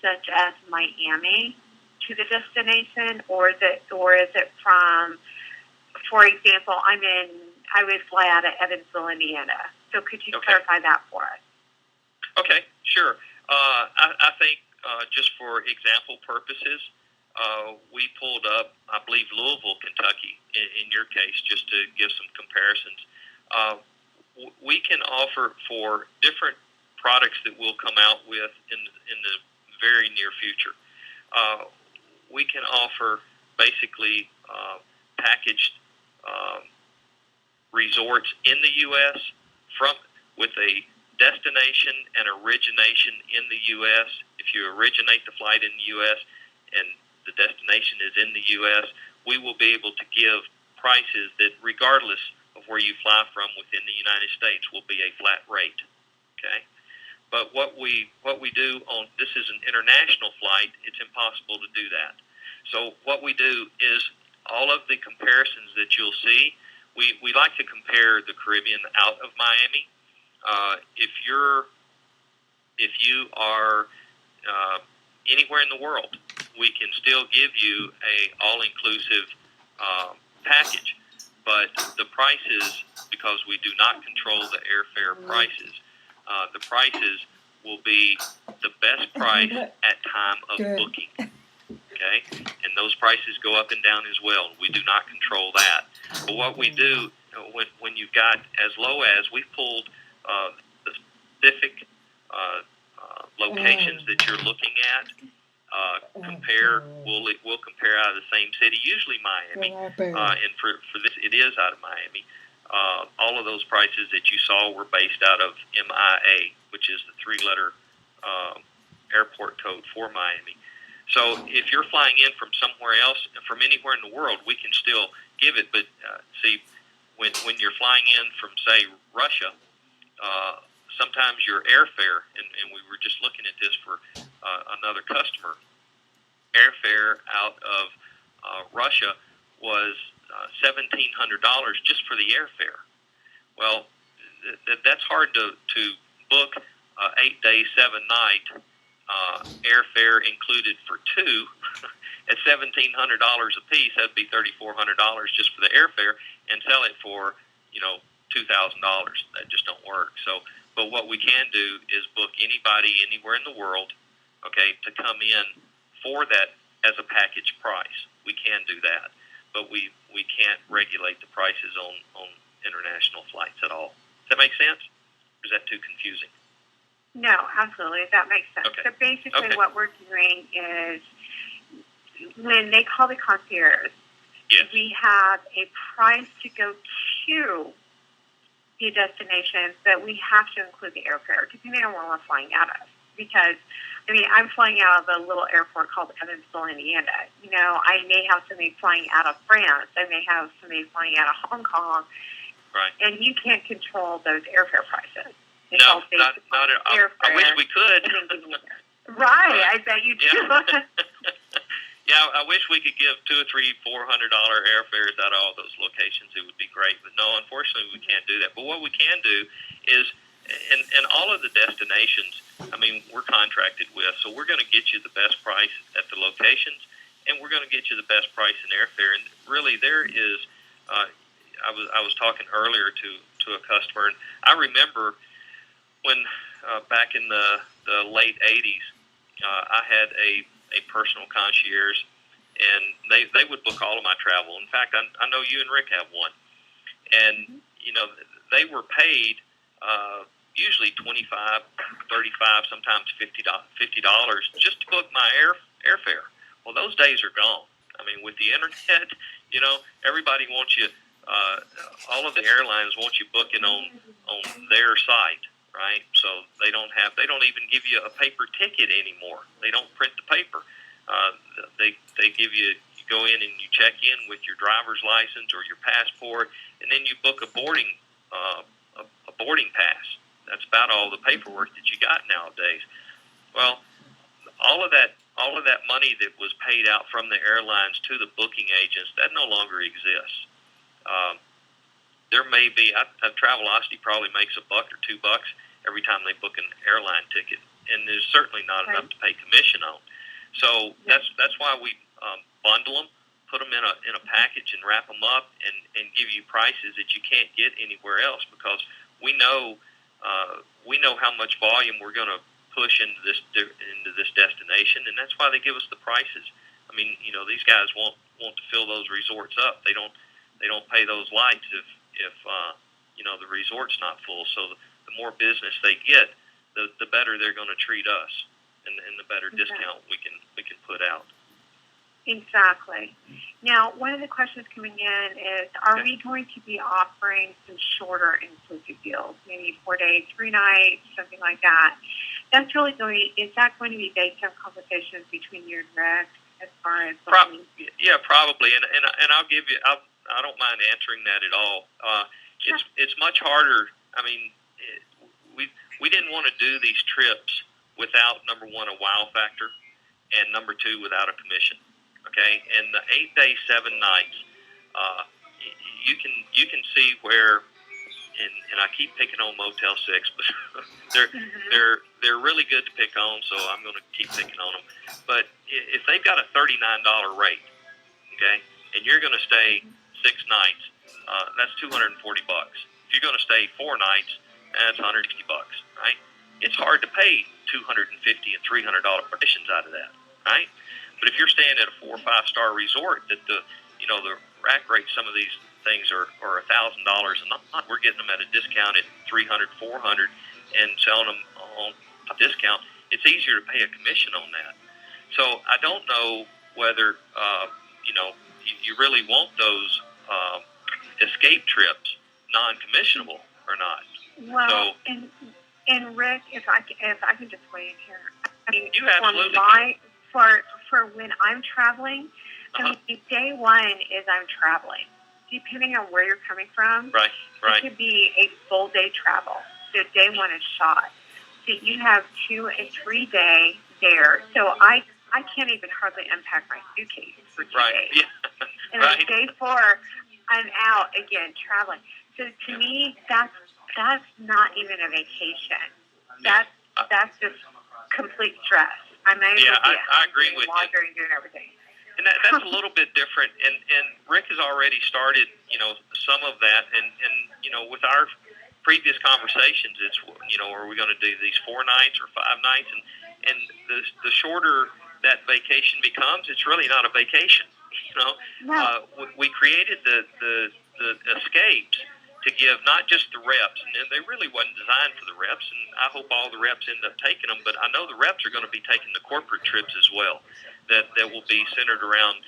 such as Miami, to the destination, or is it from, for example, I would fly out of Evansville, Indiana. So could you clarify that for us? Okay, sure. I think just for example purposes, we pulled up, I believe, Louisville, Kentucky, in your case, just to give some comparisons. We can offer for different products that we'll come out with in the very near future. We can offer basically packaged resorts in the U.S. with a destination and origination in the U.S. If you originate the flight in the U.S. and the destination is in the U.S., we will be able to give prices that, regardless of where you fly from within the United States, will be a flat rate. Okay, But what we do on this is an international flight. It's impossible to do that. So what we do is all of the comparisons that you'll see. We like to compare the Caribbean out of Miami. If you are anywhere in the world, we can still give you a all-inclusive package. But the prices, because we do not control the airfare prices, the prices will be the best price at time of booking. Okay, and those prices go up and down as well. We do not control that. But what we do when you've got as low as we've pulled the specific locations that you're looking at. We'll compare out of the same city, usually Miami, and for this it is out of Miami. All of those prices that you saw were based out of MIA, which is the three-letter airport code for Miami. So if you're flying in from somewhere else, from anywhere in the world, we can still give it. But see, when you're flying in from, say, Russia, sometimes your airfare, and we were just looking at this for another customer, airfare out of Russia was $1,700 just for the airfare. Well, that's hard to book 8 day, 7 night airfare included for two at $1,700 a piece. That'd be $3,400 just for the airfare, and sell it for $2,000. That just don't work. So, but what we can do is book anybody anywhere in the world, okay, to come in for that as a package price. We can do that, but we can't regulate the prices on international flights at all. Does that make sense? Or is that too confusing? No, absolutely. That makes sense. Okay. So basically what we're doing is when they call the concierge, yes, we have a price to go to the destination, but we have to include the airfare depending on where we're flying out of. Because, I'm flying out of a little airport called Evansville, Indiana. I may have somebody flying out of France. I may have somebody flying out of Hong Kong. Right. And you can't control those airfare prices. No, not at all. I wish we could. Right, I bet you do. Yeah. Yeah, I wish we could give $200 or $300, $400 airfares out of all those locations. It would be great, but no, unfortunately, we can't do that. But what we can do is, and all of the destinations, we're contracted with, so we're going to get you the best price at the locations, and we're going to get you the best price in airfare. And really, there is. I was talking earlier to a customer, and I remember when back in the late '80s, I had a personal concierge, and they would book all of my travel. In fact, I know you and Rick have one, and they were paid usually $25, $35, sometimes $50 just to book my airfare. Well, those days are gone. With the internet, everybody wants you. All of the airlines want you booking on their site, right? So they don't even give you a paper ticket anymore. They don't print the paper. They give you go in and you check in with your driver's license or your passport, and then you book a boarding pass. That's about all the paperwork that you got nowadays. Well, all of that money that was paid out from the airlines to the booking agents, that no longer exists. There may be, Travelocity probably makes $1 or $2 every time they book an airline ticket, and there's certainly not enough to pay commission on. So that's why we bundle them, put them in a package, and wrap them up, and give you prices that you can't get anywhere else, because we know how much volume we're going to push into this destination, and that's why they give us the prices. These guys want to fill those resorts up. They don't pay those lights if the resort's not full. So the more business they get, the better they're going to treat us, and the better discount we can put out. Exactly. Now, one of the questions coming in is, are we going to be offering some shorter inclusive deals, maybe 4 days, 3 nights, something like that? That's really is that going to be based on conversations between you and Rick as far as probably, and I'll give you. I don't mind answering that at all. It's much harder. we didn't want to do these trips without, number one, a wow factor, and number two, without a commission. Okay, and the 8 days, 7 nights, you can see where, and I keep picking on Motel 6, but they're really good to pick on, so I'm going to keep picking on them. But if they've got a $39 rate, okay, and you're going to stay 6 nights, that's $240. If you're going to stay 4 nights, that's $160, right? It's hard to pay $250 and $300 additions out of that, right? But if you're staying at a 4 or 5 star resort, that the rack rate, some of these things are $1,000 a night. We're getting them at a discount at $300, $400, and selling them on a discount. It's easier to pay a commission on that. So I don't know whether you really want those escape trips non-commissionable or not. Well, and Rick, if I can just weigh in here, I mean, you absolutely can. For when I'm traveling, I mean, day one is I'm traveling. Depending on where you're coming from, right. It could be a full day travel. So day one is shot. So you have 2 and 3 day there. So I can't even hardly unpack my suitcase for 2 days. Yeah. And then day 4, I'm out again traveling. So to me, that's not even a vacation. That's just complete stress. I agree with you. And doing everything. And that's a little bit different. And Rick has already started, some of that. And with our previous conversations, it's, are we going to do these 4 nights or 5 nights? And the shorter that vacation becomes, it's really not a vacation. No. We created the escapes to give not just the reps, and they really wasn't designed for the reps, and I hope all the reps end up taking them, but I know the reps are going to be taking the corporate trips as well, that will be centered around,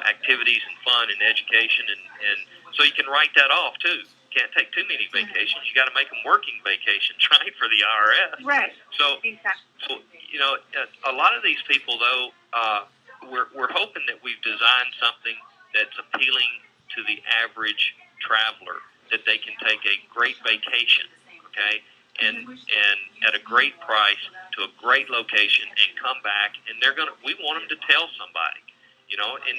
activities and fun and education, and so you can write that off too. Can't take too many vacations. You got to make them working vacations, right, for the IRS. Right. So, a lot of these people, though, we're hoping that we've designed something that's appealing to the average traveler, that they can take a great vacation, okay, and at a great price to a great location and come back, and we want them to tell somebody, and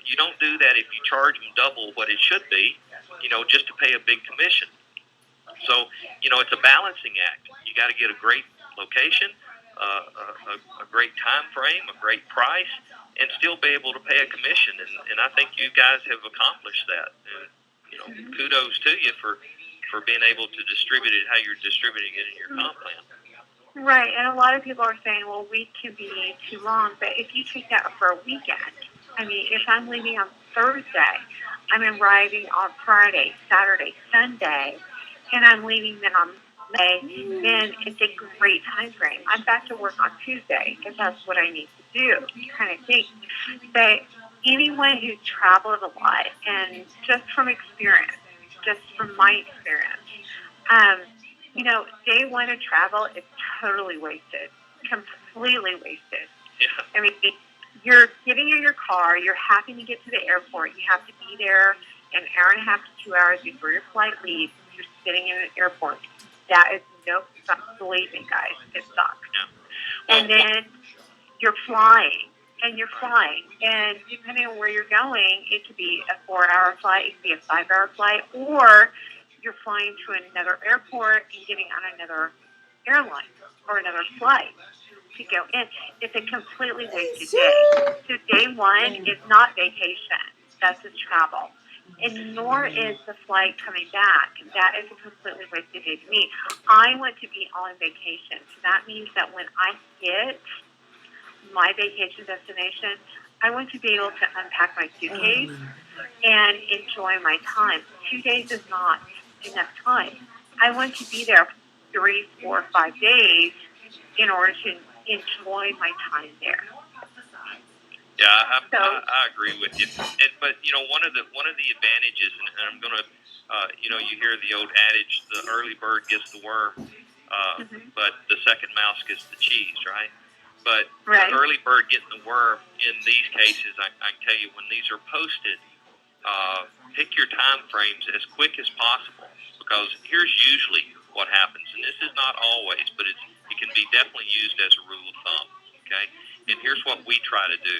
you don't do that if you charge them double what it should be, just to pay a big commission. So, it's a balancing act. You got to get a great location, a great time frame, a great price, and still be able to pay a commission, and I think you guys have accomplished that. And, kudos to you for being able to distribute it how you're distributing it in your comp plan. Right, and a lot of people are saying, well, a week can be too long, but if you take that for a weekend, I mean, if I'm leaving on Thursday, I'm arriving on Friday, Saturday, Sunday, and I'm leaving then on Monday, then it's a great time frame. I'm back to work on Tuesday if that's what I need to do, kind of thing. But anyone who's traveled a lot, and just from experience, just from my experience, day one of travel is totally wasted, completely wasted. Yeah. I mean, you're getting in your car, you're having to get to the airport, you have to be there an hour and a half to 2 hours before your flight leaves, you're sitting in an airport. That is no fun. Believe me, guys, it sucks. Yeah. And then you're flying. And depending on where you're going, it could be a 4-hour flight, it could be a 5-hour flight, or you're flying to another airport and getting on another airline or another flight to go in. It's a completely wasted day. So day one is not vacation. That's just travel. And nor is the flight coming back. That is a completely wasted day to me. I want to be on vacation. So that means that when I hit my vacation destination, I want to be able to unpack my suitcase and enjoy my time. 2 days is not enough time. I want to be there 3, 4, 5 days in order to enjoy my time there. Yeah, I agree with you. But one of the advantages, and I'm gonna, you hear the old adage, the early bird gets the worm, but the second mouse gets the cheese, right? But the early bird getting the worm in these cases, I can tell you, when these are posted, pick your time frames as quick as possible, because here's usually what happens. And this is not always, but it can be definitely used as a rule of thumb. Okay, and here's what we try to do.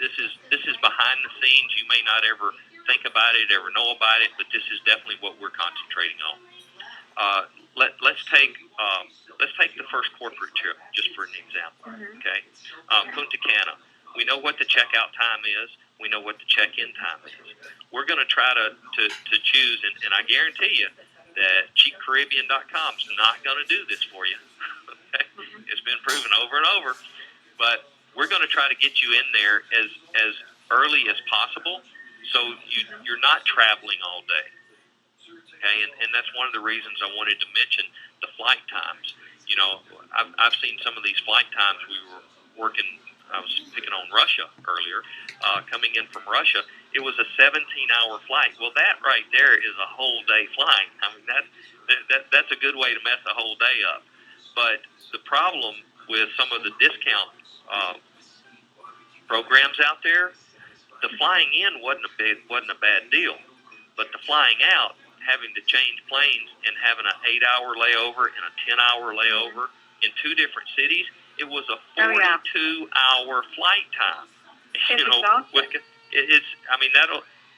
This is behind the scenes. You may not ever think about it, ever know about it, but this is definitely what we're concentrating on. Let's take the first corporate trip just for an example. Okay, Punta Cana. We know what the checkout time is. We know what the check-in time is. We're going to try to choose, and I guarantee you that CheapCaribbean.com is not going to do this for you. Okay? It's been proven over and over, but we're going to try to get you in there as early as possible, so you're not traveling all day. Okay, and that's one of the reasons I wanted to mention the flight times. You know, I've seen some of these flight times. We were working. I was picking on Russia earlier. Coming in from Russia, it was a 17-hour flight. Well, that right there is a whole day flying. I mean, that's a good way to mess a whole day up. But the problem with some of the discount programs out there, the flying in wasn't a bad deal, but the flying out, having to change planes and having an 8-hour layover and a 10-hour layover in two different cities, it was a 42-hour flight time. You know, it's. I mean,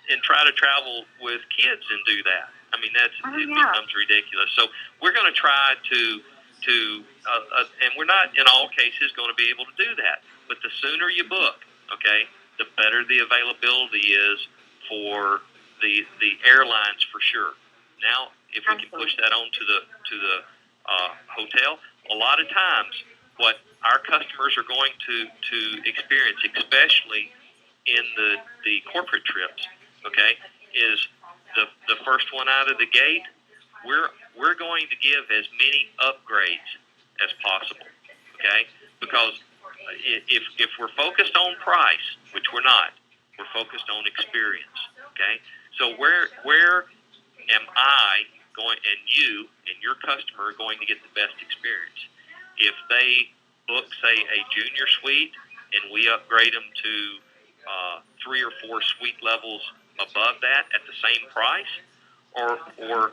and try to travel with kids and do that. I mean, it becomes ridiculous. So we're going to try to, and we're not in all cases going to be able to do that. But the sooner you book, okay, the better the availability is for the airlines for sure. Now, if we can push that on to the hotel, a lot of times what our customers are going to experience, especially in the corporate trips, okay, is the first one out of the gate. We're going to give as many upgrades as possible, okay, because if we're focused on price, which we're not, we're focused on experience, okay. So where am I going, and you and your customer are going to get the best experience? If they book, say, a junior suite, and we upgrade them to 3 or 4 suite levels above that at the same price, or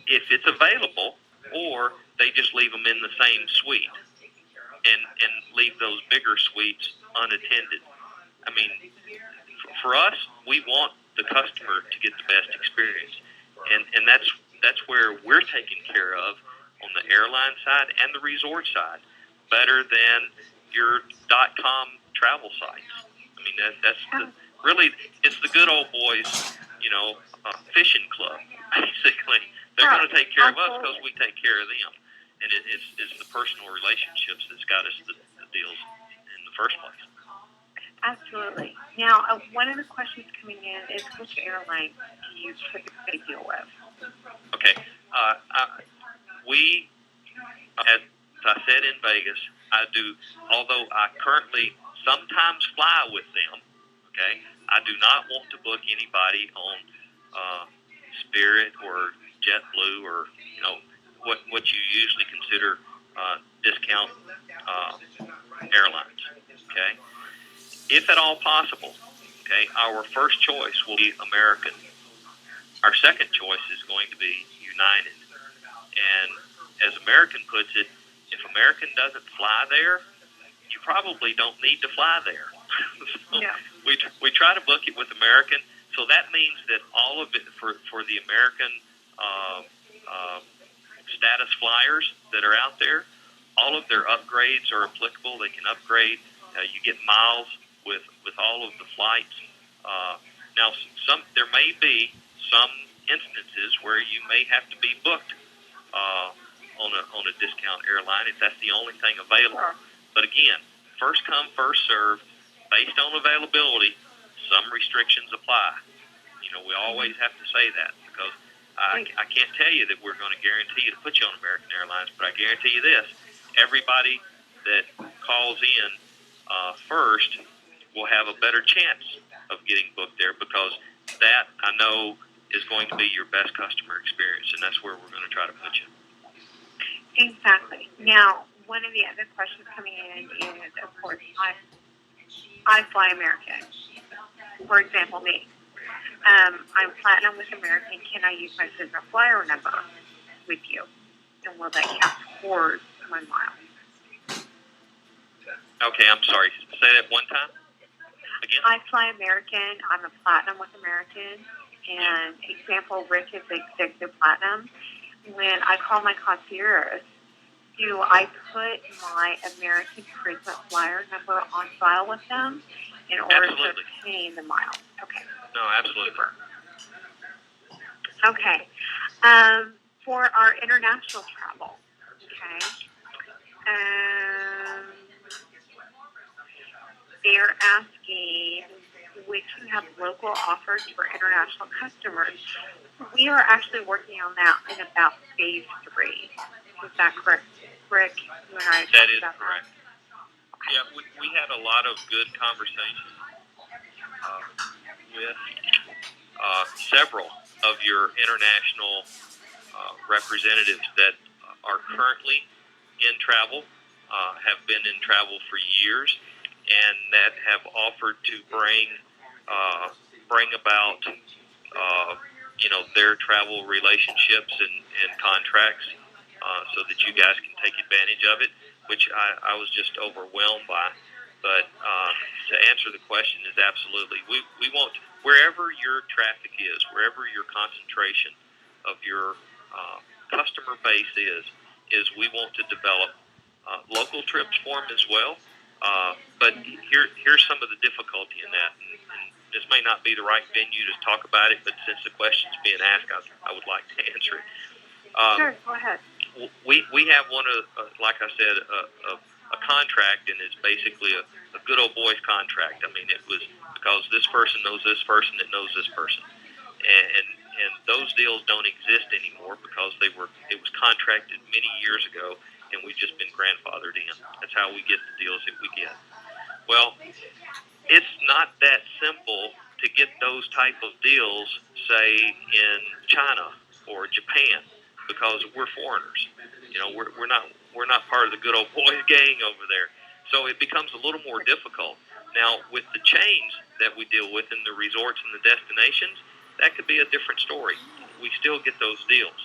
if it's available, or they just leave them in the same suite and leave those bigger suites unattended. I mean, for us, we want the customer to get the best experience, and that's where we're taken care of on the airline side and the resort side, better than your .com travel sites. I mean, really, it's the good old boys, you know, fishing club, basically. They're going to take care of us because we take care of them. And it's the personal relationships that's got us the deals in the first place. Absolutely. Now, one of the questions coming in is, which airline do you typically deal with? Okay. We, as I said in Vegas, I do, although I currently sometimes fly with them, okay, I do not want to book anybody on Spirit or JetBlue or, you know, what you usually consider discount airlines, okay? If at all possible, okay, our first choice will be American. Our second choice is going to be United. And as American puts it, if American doesn't fly there, you probably don't need to fly there. So we try to book it with American, so that means that all of it for the American status flyers that are out there, all of their upgrades are applicable. They can upgrade. You get miles with all of the flights. Now, there may be some instances where you may have to be booked on a discount airline if that's the only thing available. But again, first come, first serve, based on availability. Some restrictions apply. You know, we always have to say that because I can't tell you that we're going to guarantee you to put you on American Airlines, but I guarantee you this: everybody that calls in first will have a better chance of getting booked there, because that, I know, is going to be your best customer experience, and that's where we're going to try to put you. Exactly. Now, one of the other questions coming in is, of course, I fly American. For example, me. I'm platinum with American. Can I use my Cigna flyer number? with you? And will that count towards my miles? Okay, I'm sorry. Say that one time again. I fly American. I'm a platinum with American. And example, Rick is executive platinum. When I call my concierge, do I put my American frequent flyer number on file with them in order to obtain the miles? Okay. No, absolutely. Super. Okay. For our international travel, okay, they're asking which you have local offers for international customers. We are actually working on that in about phase 3. Is that correct, Rick? You and I that is about correct. That? Okay. Yeah, we had a lot of good conversations with several of your international representatives that are currently in travel, have been in travel for years, and that have offered to bring about their travel relationships and contracts, so that you guys can take advantage of it, which I was just overwhelmed by. But to answer the question is absolutely, we want, wherever your traffic is, wherever your concentration of your customer base is we want to develop local trips for them as well. But here's some of the difficulty in that. And this may not be the right venue to talk about it, but since the question's being asked, I would like to answer it. Sure, go ahead. We have one of, like I said, a contract, and it's basically a good old boys contract. I mean, it was because this person knows this person that knows this person, and those deals don't exist anymore because it was contracted many years ago, and we've just been grandfathered in. That's how we get the deals that we get. Well, it's not that simple to get those type of deals, say, in China or Japan, because we're foreigners. We're not part of the good old boys gang over there. So it becomes a little more difficult. Now, with the chains that we deal with in the resorts and the destinations, that could be a different story. We still get those deals.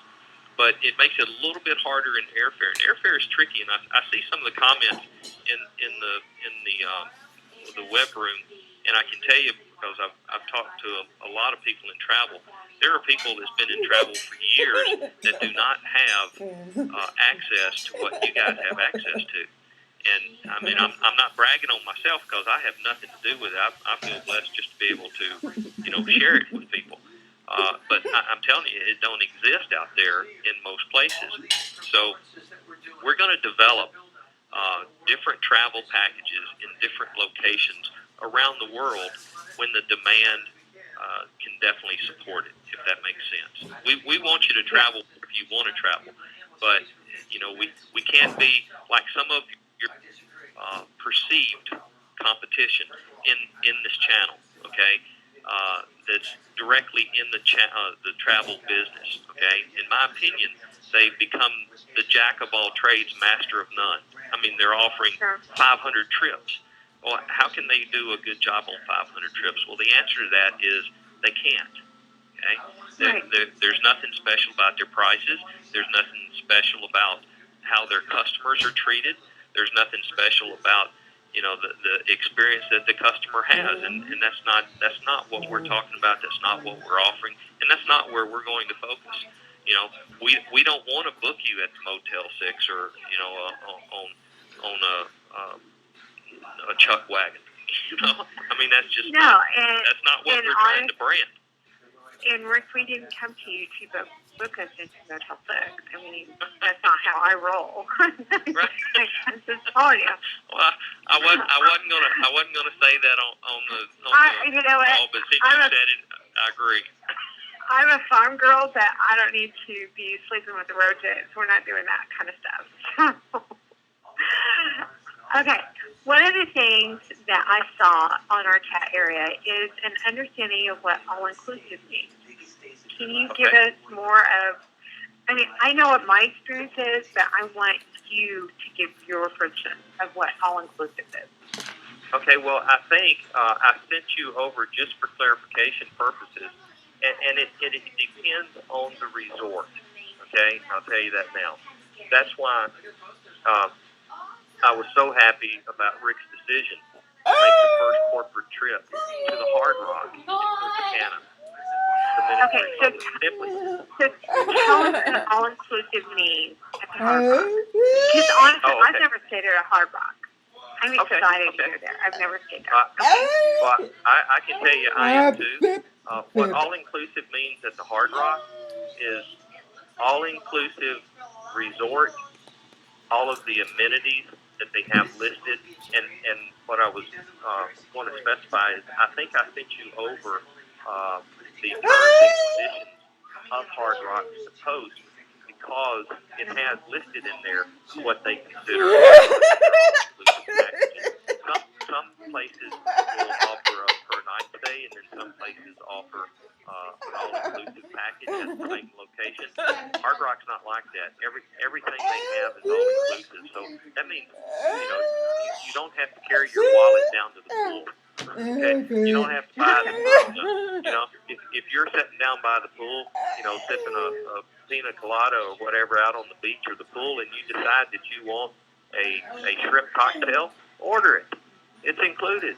But it makes it a little bit harder in airfare. And airfare is tricky, and I see some of the comments in the web room, and I can tell you, because I've talked to a lot of people in travel, there are people that's been in travel for years that do not have access to what you guys have access to. And I mean, I'm not bragging on myself because I have nothing to do with it. I feel blessed just to be able to, share it with people. But I'm telling you, it don't exist out there in most places. So we're going to develop different travel packages in different locations around the world when the demand can definitely support it, if that makes sense. We want you to travel if you want to travel, but we can't be like some of your perceived competition in this channel. Okay, that's directly in the travel business. Okay, in my opinion, they've become the jack of all trades, master of none. I mean, they're offering 500 trips. Well, how can they do a good job on 500 trips? Well, the answer to that is they can't. Okay, there's nothing special about their prices. There's nothing special about how their customers are treated. There's nothing special about the experience that the customer has, and that's not what we're talking about. That's not what we're offering, and that's not where we're going to focus. We don't want to book you at the Motel 6 or on a chuck wagon. I mean, that's just that's not what we're trying to brand. And Rick, we didn't come to you to book us into Motel 6. I mean, that's not how I roll. Right. I'm just telling you. Well, I wasn't gonna say that on the you know what? call, but since you said it, I agree. I'm a farm girl, but I don't need to be sleeping with the roaches. We're not doing that kind of stuff. Okay. One of the things that I saw on our chat area is an understanding of what all-inclusive means. Can you give us more of, I mean, I know what my experience is, but I want you to give your version of what all-inclusive is. Okay, well, I think I sent you over just for clarification purposes, and it depends on the resort. Okay, I'll tell you that now. That's why I was so happy about Rick's decision to make the first corporate trip to the Hard Rock in Punta Cana. Okay, so tell us what all-inclusive means at the Hard Rock. Because honestly, I've never stayed at a Hard Rock. I'm excited to go there. I've never stayed there. Well, I can tell you I am too. What all-inclusive means at the Hard Rock is all-inclusive resort, all of the amenities that they have listed, and what I was want to specify is I think I sent you over the terms and conditions of Hard Rock's post because it has listed in there what they consider all-inclusive packages. Some places will offer a per night stay, and then some places offer an all-inclusive package at the same location. Hard Rock's not like that. Everything they have is all-inclusive. So that means you don't have to carry your wallet down to the pool. Okay? You don't have to buy the if you're sitting down by the pool, sipping a pina colada or whatever out on the beach or the pool, and you decide that you want a shrimp cocktail, order it. It's included.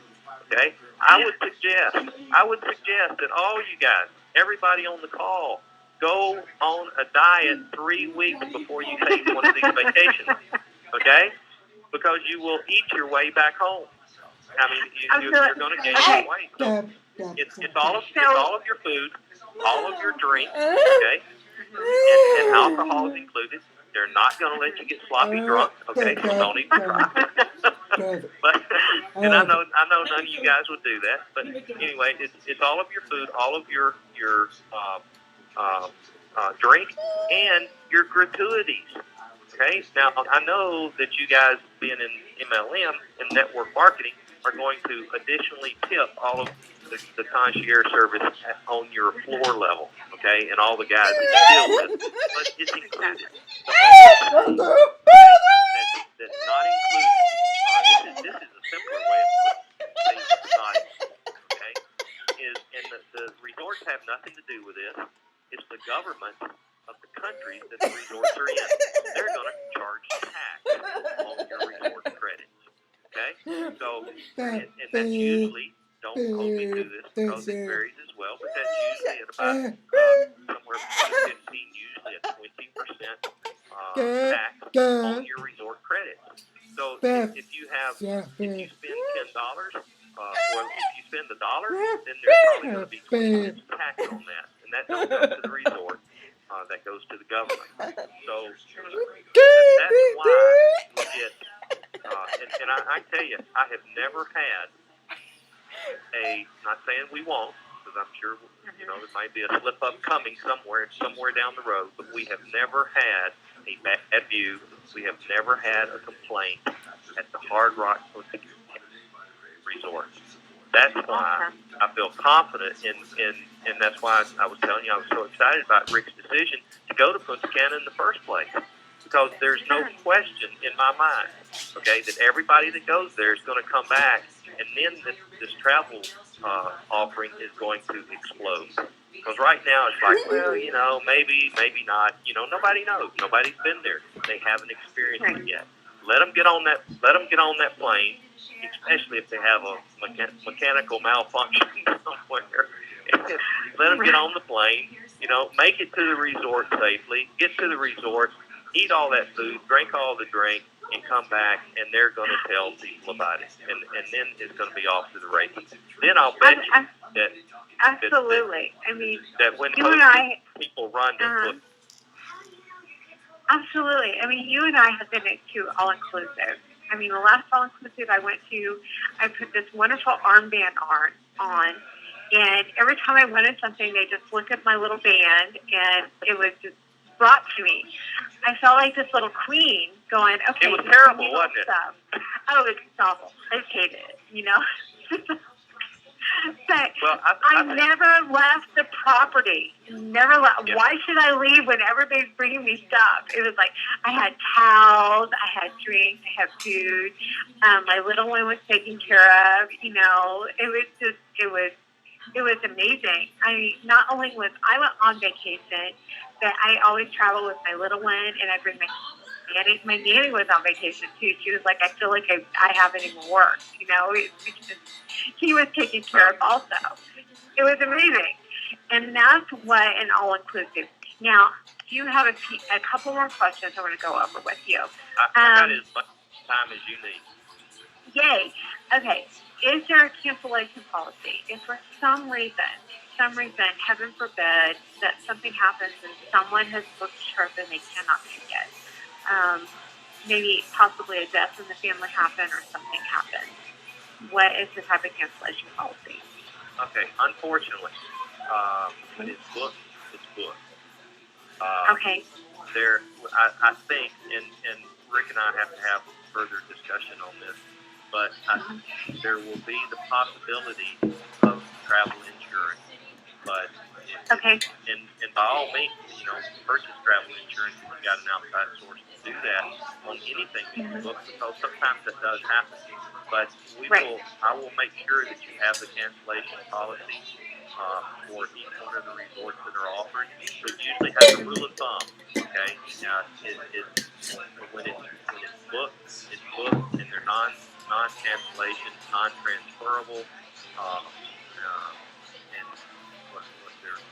Okay? I would suggest that all you guys, everybody on the call, go on a diet 3 weeks before you take one of these vacations. Okay? Because you will eat your way back home. I mean, you're going to gain some weight. So it's all of your food, all of your drinks, okay? And alcohol is included. They're not going to let you get sloppy drunk, okay? So don't even try. And I know none of you guys would do that. But anyway, it's all of your food, all of your drink, and your gratuities. Okay? Now, I know that you guys, being in MLM and network marketing, are going to additionally tip all of the concierge service on your floor level, okay, and all the guys that you deal with. But it's included. The only thing that's not included, this is a simpler way of putting things not included, okay, and the resorts have nothing to do with this. It's the government of the countries that the resorts are in. They're going to charge tax on your resort credits. Okay? So, and that's usually, don't hold me to this because it varies as well, but that's usually at about somewhere between 15, usually at 20% tax on your resort credits. So if you spend $10, well, if you spend $1, then there's probably going to be 20 cents tax on that, and that don't go to the resort. That goes to the government. So that's why we get. And I tell you, I have never had not saying we won't, because I'm sure, there might be a slip-up coming somewhere down the road, but we have never had a bad view. We have never had a complaint at the Hard Rock Resort. That's why I feel confident and that's why I was telling you I was so excited about Rick's decision to go to Punta Cana in the first place. Because there's no question in my mind, okay, that everybody that goes there is going to come back, and then this travel offering is going to explode. Because right now it's like, well, maybe not. Nobody knows. Nobody's been there. They haven't experienced it yet. Let them get on that plane, especially if they have a mechanical malfunction somewhere. Let them get on the plane. Make it to the resort safely. Get to the resort. Eat all that food, drink all the drink, and come back, and they're going to tell people about it. And then it's going to be off to the races. Then I'll bet you that... Absolutely. That when you and I... people run to foot. Absolutely. You and I have been to all-inclusive. The last all-inclusive I went to, I put this wonderful armband on, and every time I wanted something, they just looked at my little band, and it was just brought to me. I felt like this little queen going, okay. It was terrible, wasn't it? Stuff. Oh, it's awful. I just hated it, But I never left the property. Never left. Yeah. Why should I leave when everybody's bringing me stuff? It was like I had towels, I had drinks, I had food. My little one was taken care of. It was It was amazing. I mean, not only was I went on vacation, but I always travel with my little one, and I bring my nanny. My nanny was on vacation too. She was like, I feel like I haven't even worked. You know, he was taken care of also. It was amazing, and that's what an all-inclusive. Now, do you have a couple more questions I want to go over with you? I got as much time as you need. Yay. Okay. Is there a cancellation policy? If for some reason, heaven forbid, that something happens and someone has booked a trip and they cannot make it, maybe possibly a death in the family happened or something happened, what is the type of cancellation policy? Okay. Unfortunately, when it's booked, it's booked. Okay. I think, and Rick and I have to have further discussion on this, but there will be the possibility of travel insurance. But and by all means, purchase travel insurance if you got an outside source to do that on anything that you book, because sometimes that does happen. But I will make sure that you have the cancellation policy for each one of the resorts that are offered. It usually has a rule of thumb. Okay, now when it's booked, it's booked, and they're non-cancellation, non-transferable, and what there's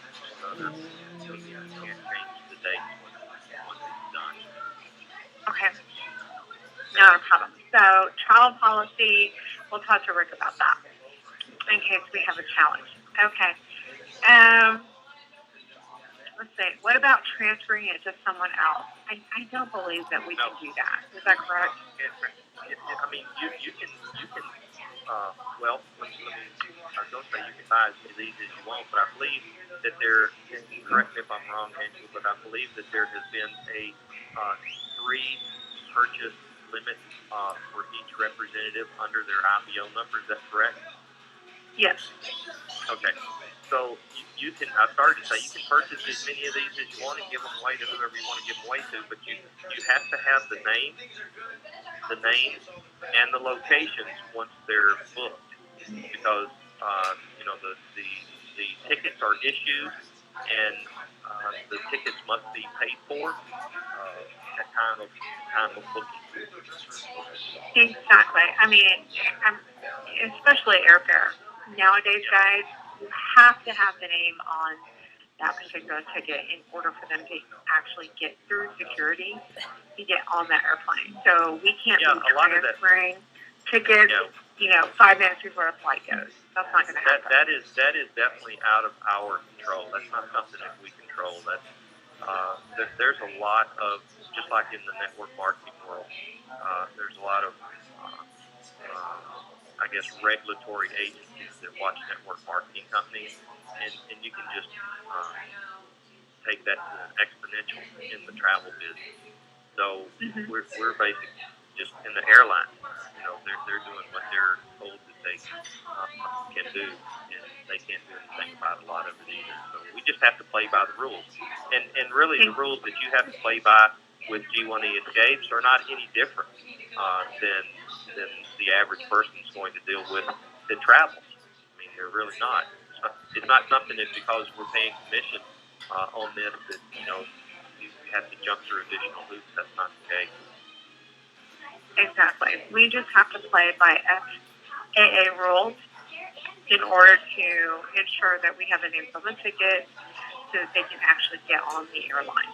other, you can't change the date once it's done. Okay, no problem. So travel policy, we'll talk to Rick about that in case we have a challenge. Okay. Let's see. What about transferring it to someone else? I don't believe that we can do that. Is that correct? I mean, you can. Well, let me. I was going to say you can buy as many of these as you want, but I believe that there. Correct me if I'm wrong, Angela, but I believe that there has been a 3 purchase limit for each representative under their IBO number. Is that correct? Yes. Okay. So you can. I started to say you can purchase as many of these as you want and give them away to whoever you want to give them away to, but you have to have the names and the locations once they're booked, because the tickets are issued and the tickets must be paid for at time of booking. Exactly. I mean, especially airfare. Nowadays, guys, you have to have the name on that particular ticket in order for them to actually get through security to get on that airplane. So we can't be transferring tickets, 5 minutes before a flight goes. That's not going to happen. That is definitely out of our control. That's not something that we control. There's a lot of, just like in the network marketing world, there's a lot of I guess regulatory agencies that watch network marketing companies, and you can just take that to an exponential in the travel business. So we're basically just in the airline. They're doing what they're told that they can do, and they can't do anything about a lot of it either. So we just have to play by the rules, and really the rules that you have to play by with G1E escapes are not any different than the average person is going to deal with that travels. I mean, they're really not. It's not something that because we're paying commission on this that you have to jump through additional hoops. That's not the case. Exactly. We just have to play by FAA rules in order to ensure that we have the names on the ticket so that they can actually get on the airline.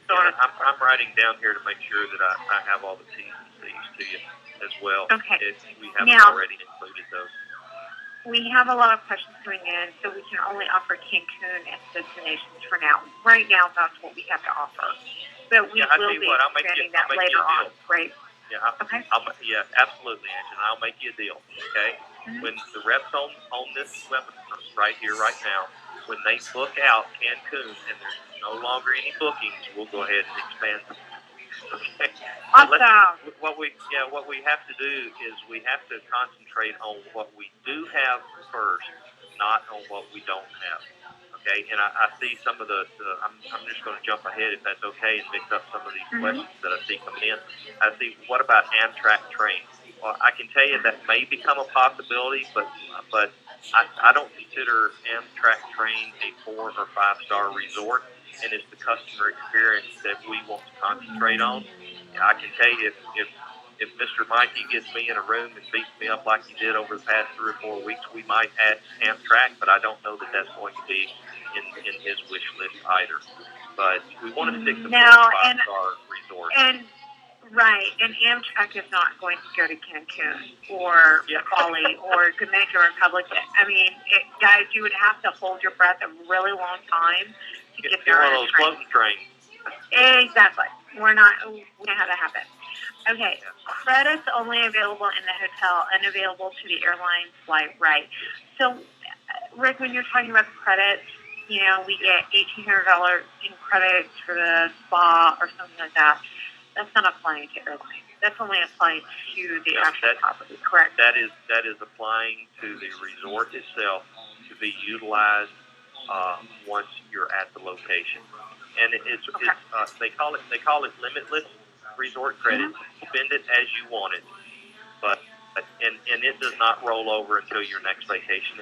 So I'm writing down here to make sure that I have all the T's and C's to you as well. Okay. If we haven't already included those. We have a lot of questions coming in, so we can only offer Cancun as destinations for now. Right now, that's what we have to offer. But we will be expanding that later on, right? Yeah, absolutely, Angela. I'll make you a deal, okay? When the reps on this webinar right here, right now, when they book out Cancun and there's no longer any bookings, we'll go ahead and expand them. Okay. Awesome. What we have to do is we have to concentrate on what we do have first, not on what we don't have. Okay, and I see some of I'm just going to jump ahead if that's okay and mix up some of these questions that I see coming in. I see, what about Amtrak trains? Well, I can tell you that may become a possibility, but I don't consider Amtrak Train a 4 or 5-star resort, and it's the customer experience that we want to concentrate on. I can tell you, if Mr. Mikey gets me in a room and beats me up like he did over the past 3 or 4 weeks, we might add Amtrak, but I don't know that that's going to be in his wish list either. But we want to stick to 4 or 5-star resorts. Right, and Amtrak is not going to go to Cancun or Bali or Dominican Republic. I mean, guys, you would have to hold your breath a really long time to get there. One of those floating trains. Exactly. We're not going to have that happen. Okay, credits only available in the hotel, unavailable to the airline flight, right. So, Rick, when you're talking about the credits, we get $1,800 in credits for the spa or something like that. That's not applying to airlines. That's only applying to the actual property, correct? That is applying to the resort itself to be utilized once you're at the location, and they call it limitless resort credit. Spend it as you want it, but it does not roll over until your next vacation.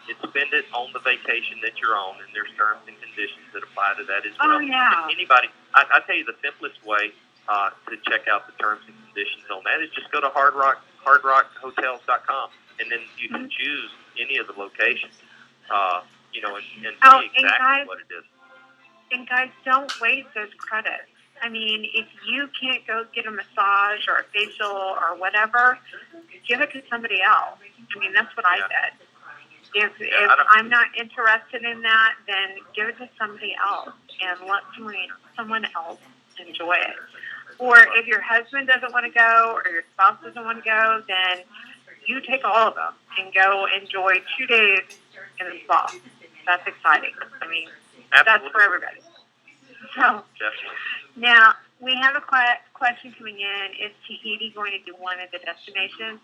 It's spend it on the vacation that you're on, and there's terms and conditions that apply to that as well. Oh yeah. Anybody, I tell you the simplest way to check out the terms and conditions on that is just go to hardrockhotels.com, and then you can choose any of the locations, and see exactly what it is. And guys, don't waste those credits. I mean, if you can't go get a massage or a facial or whatever, give it to somebody else. I mean, that's what I said. If I'm not interested in that, then give it to somebody else and let someone else enjoy it. Or if your husband doesn't want to go or your spouse doesn't want to go, then you take all of them and go enjoy 2 days in the spa. That's exciting. I mean, That's for everybody. So, now, we have a question coming in. Is Tahiti going to be one of the destinations?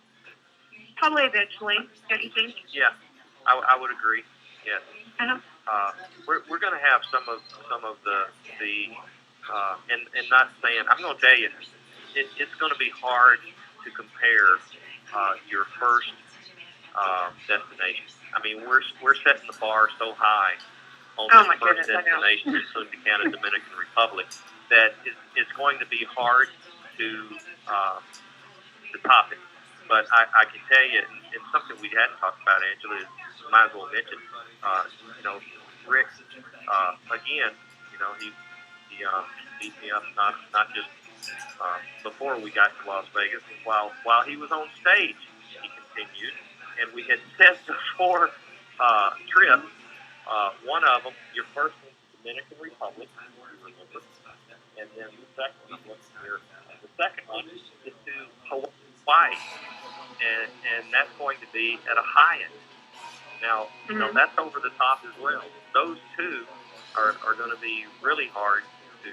Probably eventually, don't you think? Yeah, I would agree. Yes. We're going to have some of the and not saying, I'm going to tell you, it's going to be hard to compare your first destination. I mean, we're setting the bar so high on the first destination in Sultan, Dominican Republic, that it's going to be hard to top it. But I can tell you, and something we hadn't talked about, Angela, is might as well mention, Rick, again, he beat me up not just before we got to Las Vegas, while he was on stage, he continued, and we had set the 4 trips. One of them, your first one, Dominican Republic, you remember, and then the second one, the second one is to Hawaii, and that's going to be at a high end. Now, that's over the top as well. Those 2 are going to be really hard to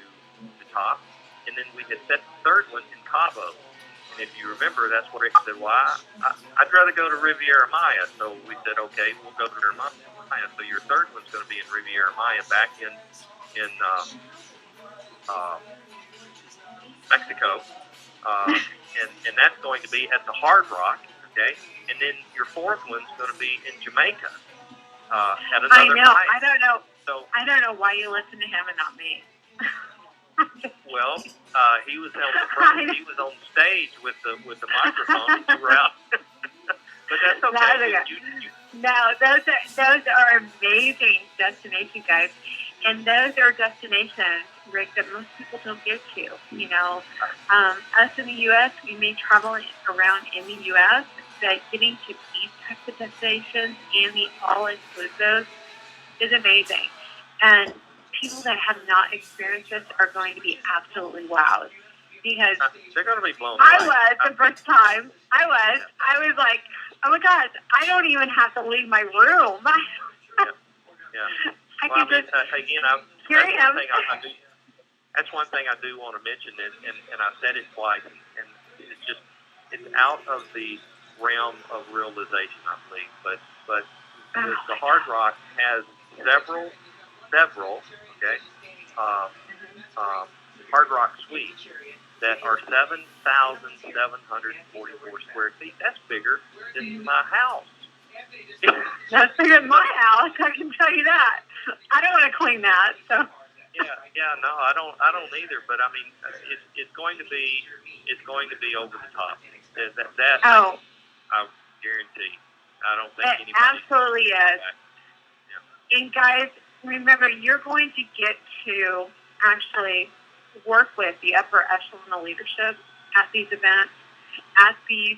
top. And then we had set the third one in Cabo. And if you remember, that's what Rick said, well, I'd rather go to Riviera Maya. So we said, okay, we'll go to Riviera Maya. So your third one's going to be in Riviera Maya back in Mexico. And that's going to be at the Hard Rock, okay? And then your fourth one's going to be in Jamaica at another night. I don't know why you listen to him and not me. Well, he was on the front. He was on stage with the microphone. You were out. But that's okay. No, those are amazing destinations, guys, and those are destinations, Rick, that most people don't get to. Us in the U.S., we may travel around in the U.S., but getting to these types of destinations and the all-inclusive is amazing. And people that have not experienced this are going to be absolutely wowed. Because they're going to be blown away. I was the first time. I was like, oh my gosh, I don't even have to leave my room. I can just hear him. That's one thing I do want to mention, and I said it twice, and it's out of the realm of realization, I believe. But the Hard Rock has several Hard Rock suites that are 7,744 square feet. That's bigger than my house. That's bigger than my house. I can tell you that. I don't want to clean that. So. No, I don't either. But I mean, it's going to be over the top. That Oh, I guarantee. I don't think it anybody. Absolutely is. Yeah. And guys, remember, you're going to get to actually work with the upper echelon of leadership at these events, at these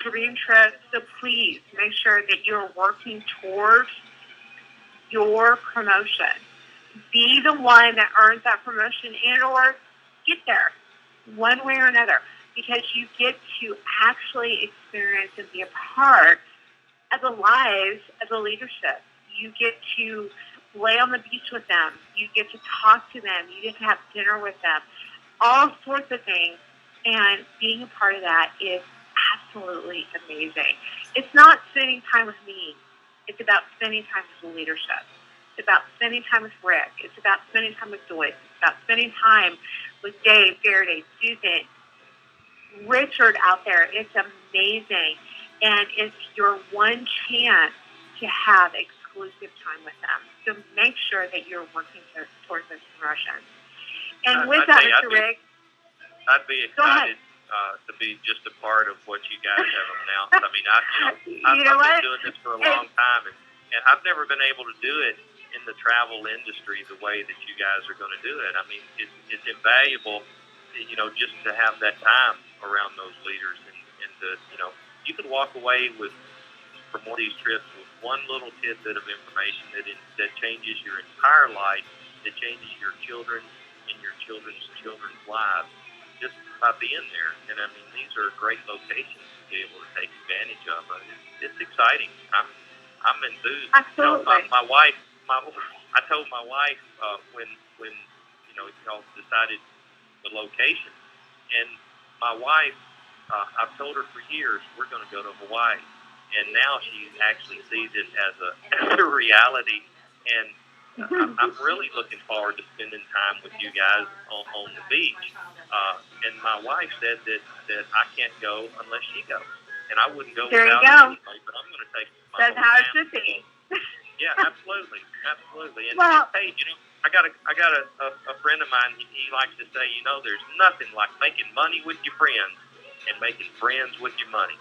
dream trips. So please make sure that you're working towards your promotion. Be the one that earns that promotion and or get there one way or another, because you get to actually experience and be a part of the lives of the leadership. You get to lay on the beach with them. You get to talk to them. You get to have dinner with them. All sorts of things. And being a part of that is absolutely amazing. It's not spending time with me. It's about spending time with the leadership. It's about spending time with Rick. It's about spending time with Joyce. It's about spending time with Dave, Faraday, Susan, Richard out there. It's amazing. And it's your one chance to have exclusive time with them. So make sure that you're working towards this promotion. And with that, Mr. Rick, I'd be excited to be just a part of what you guys have announced. I mean, I've been doing this for a long time, and I've never been able to do it in the travel industry the way that you guys are going to do it. I mean, it's invaluable, just to have that time around those leaders, and to, you can walk away from one of these trips with one little tidbit of information that changes your entire life, that changes your children and your children's lives, just by being there. And I mean, these are great locations to be able to take advantage of. It's exciting. I'm enthused. Absolutely. My wife. I told my wife when y'all decided the location, and my wife, I've told her for years we're going to go to Hawaii, and now she actually sees it as a reality. And I'm really looking forward to spending time with you guys on the beach. And my wife said that I can't go unless she goes, and I wouldn't go without her anyway. But I'm going to take my That's how it should be. Yeah, absolutely. And hey, I got a friend of mine. He likes to say, there's nothing like making money with your friends and making friends with your money.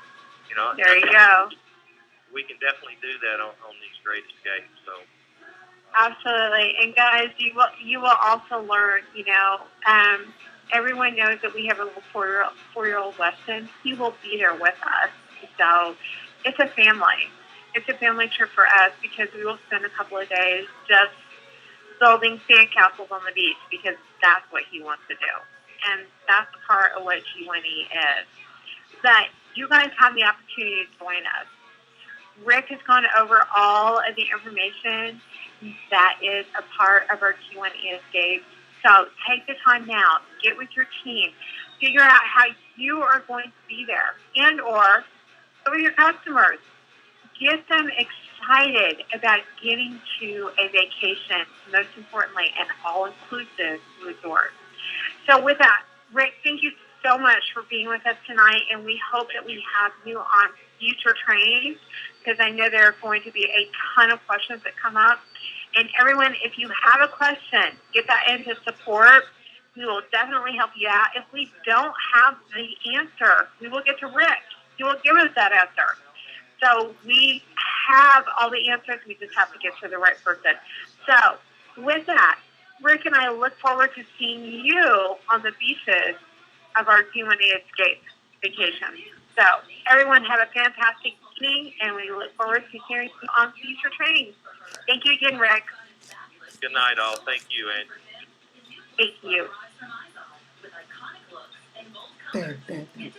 There you go. We can definitely do that on these great escapes. So. Absolutely, and guys, you will also learn. Everyone knows that we have a little 4-year-old Weston. He will be there with us. So it's a family. It's a family trip for us because we will spend a couple of days just building sandcastles on the beach because that's what he wants to do. And that's part of what G1E is. But you guys have the opportunity to join us. Rick has gone over all of the information that is a part of our G1E escape. So take the time now. Get with your team. Figure out how you are going to be there and or go with your customers. Get them excited about getting to a vacation, most importantly, an all-inclusive resort. So with that, Rick, thank you so much for being with us tonight, and we hope that we have you on future trainings because I know there are going to be a ton of questions that come up. And everyone, if you have a question, get that into support. We will definitely help you out. If we don't have the answer, we will get to Rick. He will give us that answer. So we have all the answers. We just have to get to the right person. So with that, Rick and I look forward to seeing you on the beaches of our G1E escape vacation. So everyone have a fantastic evening, and we look forward to hearing you on future trainings. Thank you again, Rick. Good night, all. Thank you, Angie. Thank you. There.